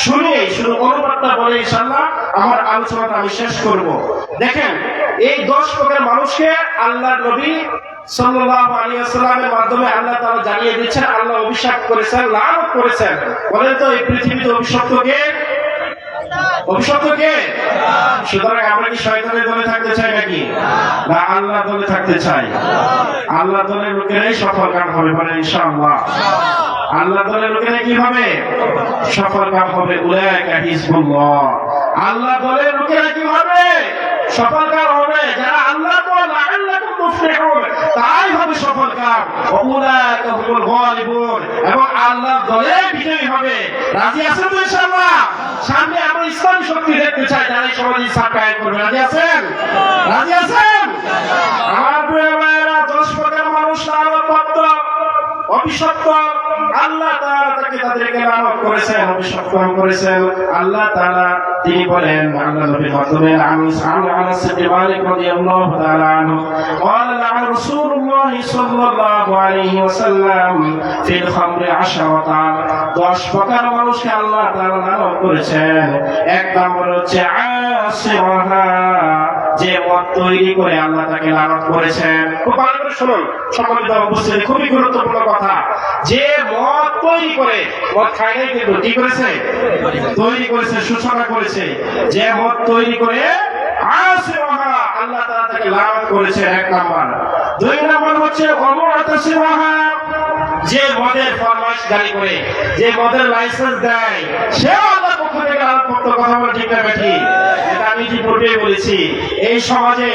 শুনিয়ে শুধু অনুবাদটা বলে ইনশাআল্লাহ আমার আলোচনাটা আমি শেষ করব। দেখেন, এই 10 প্রকার মানুষকে আল্লাহর নবী সাল্লাল্লাহু আলাইহি ওয়াসাল্লামের মাধ্যমে আল্লাহ তাআলা জানিয়ে দিচ্ছেন, আল্লাহ অভিশাপ করেছেন, লানত করেছেন। বলেন তো এই পৃথিবীতে অভিশপ্ত কে? অভিশপ্ত কে? সুতরাং আমরা কি শয়তানের দলে থাকতে চাই নাকি? না, আল্লাহর দলে থাকতে চাই। আল্লাহর দলের লোকেরাই সফল কাম হবে, বলেন ইনশাআল্লাহ। আল্লাহর দলের লোকেরা কি হবে? সফল কাম হবে। উলাইকা হিজবুল্লাহ। আল্লাহর দলের লোকেরা কি হবে? সফল কাম হবে। যারা আল্লাহর দল, লাআল্লাকুম তুফলিহুন, তাই হবে সফল কাম। উলাইকা হুমুল গালিবুন, এবং আল্লাহর দলে বিজয়ী হবে। রাজি আছেন তো ইনশাআল্লাহ? সামনে আমরা ইসলামী শক্তি দেখতে চাই, যারা এই সমাজে ইসলাম কায়েম করবে। রাজি আছেন? রাজি আছেন? আমার প্রিয় ভাইয়েরা, 10 প্রকার মানুষ লানতপ্রাপ্ত, অভিশপ্ত। আল্লাহ তাআলা তাদেরকে লানত করেছেন, অভিশপ্ত করেছেন। আল্লাহ তাআলা তিনি বলেন আল্লাহ নবীর মাধ্যমে, আনাস ইবনে মালিক রাদিয়াল্লাহু তাআলা আনহু قال لعن رسول الله صلى الله عليه وسلم في الخمر 10 প্রকার মানুষকে আল্লাহ তাআলা লানত করেছেন। এক নম্বর হচ্ছে আসিরহা, যে মদ তৈরি করে আল্লাহ তাকে লানত করেছেন। খুব ভালো করে শুনুন সম্মানিত উপস্থিতি, খুবই গুরুত্বপূর্ণ কথা। যে মদ তৈরি করে, মদ খায় নাই কিন্তু কি করেছে? তৈরি করেছে, সূচনা করেছে। যে মদ তৈরি করে আসিরহা, আল্লাহ তাআলা তাকে লানত করেছেন, এক নাম্বার। 2 নাম্বার হচ্ছে অমরাতাসিরহা, যে মদের ফরমাশ জারি করে, যে মদের লাইসেন্স দেয়, সেও আল্লাহর পক্ষ থেকে লানতপ্রাপ্ত। কথা বলে ঠিক না বেঠিক? এটা আমি ইতিপূর্বেই বলেছি। এই সমাজে,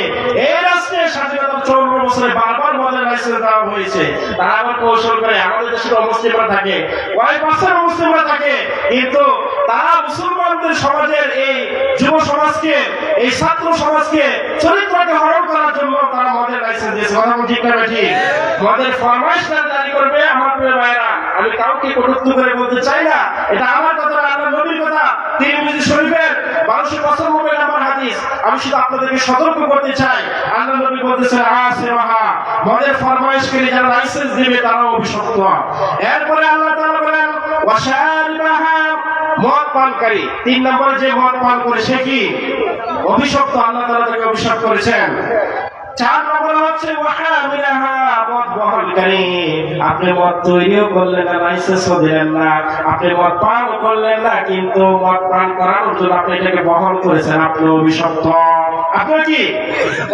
এই রাষ্ট্রে স্বাধীনতার 54 বছরে বারবার মদের লাইসেন্স দেওয়া হয়েছে। তারা আবার কৌশল করে, আমাদের দেশে মুসলিমরা থাকে, কয়েক বছর মুসলিমরা থাকে, কিন্তু তারা মুসলমানদের সমাজের এই যুব সমাজকে, এই ছাত্র সমাজকে, চরিত্রকে হরণ করার জন্য তারা মদের লাইসেন্স দিয়েছে। কথা বলে ঠিক না বেঠিক? মদের ফরমাশ জারি করবে। আমার প্রিয় ভাইরা, আমি কাউকে কটূক্তি করে বলতে চাই না, এটা আমার কথা, আল্লাহর নবীর কথা। তিরমিজি শরীফের 1295 নম্বর হাদিস। আমি শুধু আপনাদেরকে সতর্ক করতে চাই, আল্লাহর নবী বলতেছেন আসিরহা, মদের ফরমাইশকারী যারা লাইসেন্স দিবে তারা অভিশপ্ত। এরপরে আল্লাহ তাআলা বলেন ওয়াশারিবাহা, মদ পানকারী। 3 নম্বরে যে মদ পান করে সে কি? অভিশপ্ত। আল্লাহ তাআলা তাকে অভিশাপ করেছেন। 4 নম্বর হচ্ছে ওয়াহামিলাহা, মদ বহনকারী। আপনি মদ তৈরিও করলেন না, লাইসেন্সও দিলেন না, আপনি মদ পানও করলেন না, কিন্তু মদ পান করানোর জন্য আপনি এটাকে বহন করেছেন, আপনি অভিশপ্ত। আপনি কি?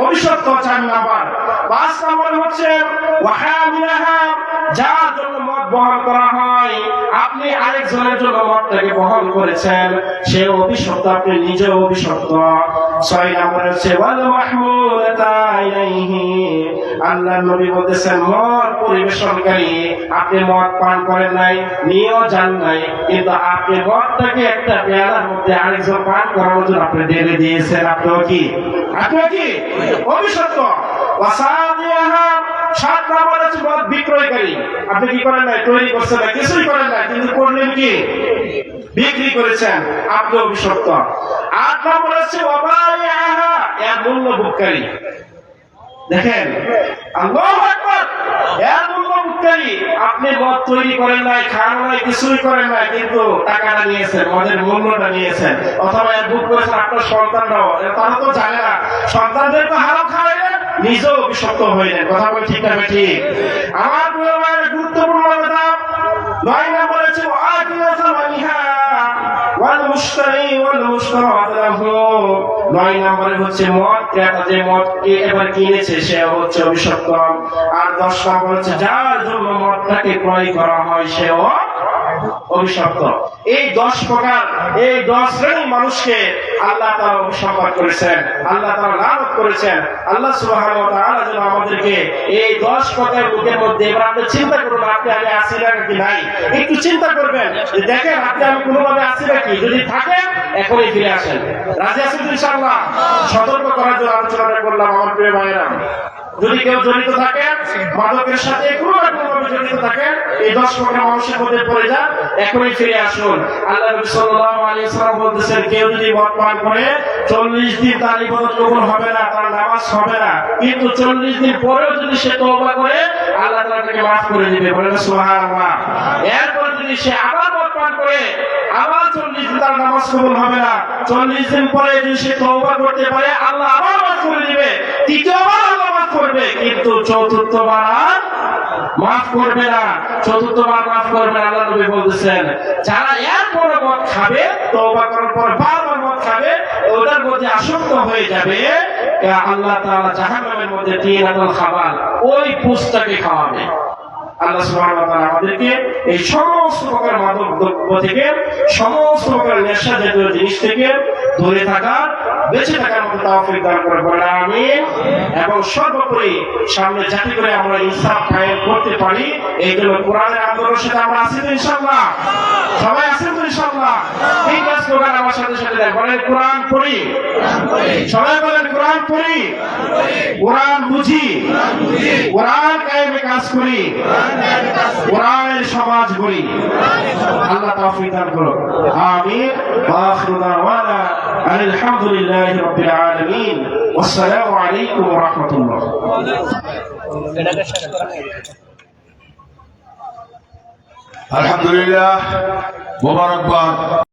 অভিশপ্ত। 4 নম্বর। 5 নম্বর হচ্ছে ওয়াহামিলাহা, যার জন্য মদ বহন করা হয়, আপনি আরেকজনের জন্য মদটাকে বহন করেছেন, সে অভিশপ্ত, আপনি নিজেও অভিশপ্ত। 6 নম্বর হচ্ছে ওয়াল মাহমুলাতা ইলাইহি, আল্লাহর নবী বলতেছেন মদ পরিবেশনকারী, আপনি মদ পান করেন নাই, নিয়েও যান নাই, কিন্তু আপনি মদটাকে একটা পেয়ালার মধ্যে আরেকজন পান করানোর জন্য আপনি ঢেলে দিয়েছেন, আপনিও কি? আপনিও কি? অভিশপ্ত। ওয়াসাদিয়াহা, 7 নম্বর হচ্ছে মদ বিক্রয়কারী। আপনি কি করেন নাই? তৈরি করছেন না, কিছুই করেন নাই, কিন্তু করলেন কি? বিক্রি করেছেন, আপনি অভিশপ্ত। 8 নম্বর হচ্ছে ওয়াবাইয়াহা, এর মূল্য ভোগকারী। দেখেন আল্লাহু আকবার, এর মূল্যবোধকারী। আপনি মদ তৈরি করেন নাই, খান নাই, কিছুই করেন নাই, কিন্তু টাকাটা নিয়েছেন, মদের মূল্যটা নিয়েছেন, অথবা এর বুক করেছেন আপনার সন্তানরাও, তারা তো জানে না। সন্তানদেরকে হারাম খাওয়াইলেন, নিজেও অভিশপ্ত হইলেন। কথা বলে ঠিক না ঠিক? আমার প্রিয় ভাইয়ের গুরুত্বপূর্ণ কথা 9 নম্বরে হচ্ছে ওয়াকিলা সামানিহা ওয়াল মুশতারি ওয়াল মুশতারাত লাহু। 9 নম্বরে হচ্ছে মদ ক্রেতা, যে মদ এবার কিনেছে সে হচ্ছে অভিশপ্ত। আর 10 নম্বর হচ্ছে যার জন্য মদটাকে ক্রয় করা হয় সেও অভিশপ্ত। এই 10 প্রকার, এই 10 শ্রেণীর মানুষকে আল্লাহ তাআলা অভিশপ্ত করেছেন, আল্লাহ তাআলা লানত করেছেন। আল্লাহ সুবহানাহু ওয়া তাআলা যেন আমাদেরকে এই 10 প্রকার লোকের মধ্যে, এবার আপনি চিন্তা করুন আপনি আমি আছি নাকি নাই, একটু চিন্তা করবেন যে দেখেন আপনি আমি কোনোভাবে আছি নাকি। যদি থাকেন এখনই ফিরে আসেন। রাজি আছেন তো ইনশাআল্লাহ? সতর্ক করার জন্য আলোচনা করলাম আমার প্রিয় ভাইয়েরা। যদি কেউ জড়িত থাকেন, মাদকের সাথে কোনো না কোনোভাবে জড়িত থাকেন, এই 10 প্রকার মানুষের মধ্যে পড়ে যান, এখনই ফিরে আসুন। আল্লাহ নবী সাল্লাল্লাহু আলাইহি ওয়াসাল্লাম বলতেছেন, কেউ যদি মদ পান করে 40 দিন তার ইবাদত কবুল হবে না, তার নামাজ হবে না, কিন্তু 40 দিন পরেও যদি সে তওবা করে আল্লাহ তাআলা তাকে মাফ করে দিবে। বলেন সুবহানাল্লাহ। এরপর যদি সে আবার মদ পান করে, আবার 40 দিন তার নামাজ কবুল হবে না, 40 দিন পরে যদি সে তওবা করতে পারে আল্লাহ আবার মাফ করে দিবে। তৃতীয়বার আল্লাহ মাফ করবে, কিন্তু চতুর্থবার আর মাফ করবে না। চতুর্থবার মাফ করবে না। আল্লাহ নবী বলতেছেন, যারা এরপর মদ খাবে, তওবা করার পর বারবার মদ খাবে, ওটার মধ্যে আসক্ত হয়ে যাবে, আল্লাহ তাআলা জাহান্নামের মধ্যে 3 আদল খাবার, ওই পুস্তকে খাওয়াবে। আল্লাহ সুবহানাহু ওয়া তাআলা আমাদেরকে এই সমস্ত প্রকার মাদক দ্রব্য থেকে, সমস্ত প্রকার নেশা জাতীয় জিনিস থেকে দূরে থাকার, বেঁচে থাকার মতো তৌফিক দান করে। বলেন আমিন। এবং সর্বোপরি সামনে জাতি করে আমরা ইনসাফ কায়েম করতে পারি, এই জন্য কোরআনের আন্দোলনের সাথে আমরা আছি তো ইনশাআল্লাহ? সবাই আছেন তো ইনশাআল্লাহ? ঠিক আছে, স্লোগান আমার সাথে সাথে দেন। বলেন কোরআন পড়ি, সবাই বলেন কোরআন পড়ি, কোরআন বুঝি, কোরআন কায়েমে কাজ করি, কোরআনের সমাজ গড়ি। আল্লাহ তৌফিক দান করুন। আমিন। ওয়া আখিরু দাওয়ানা আলহামদুলিল্লাহি রাব্বিল আলামিন। ওয়াসসালামু আলাইকুম ওয়া রাহমাতুল্লাহ।
আলহামদুলিল্লাহ, মোবারকবাদ।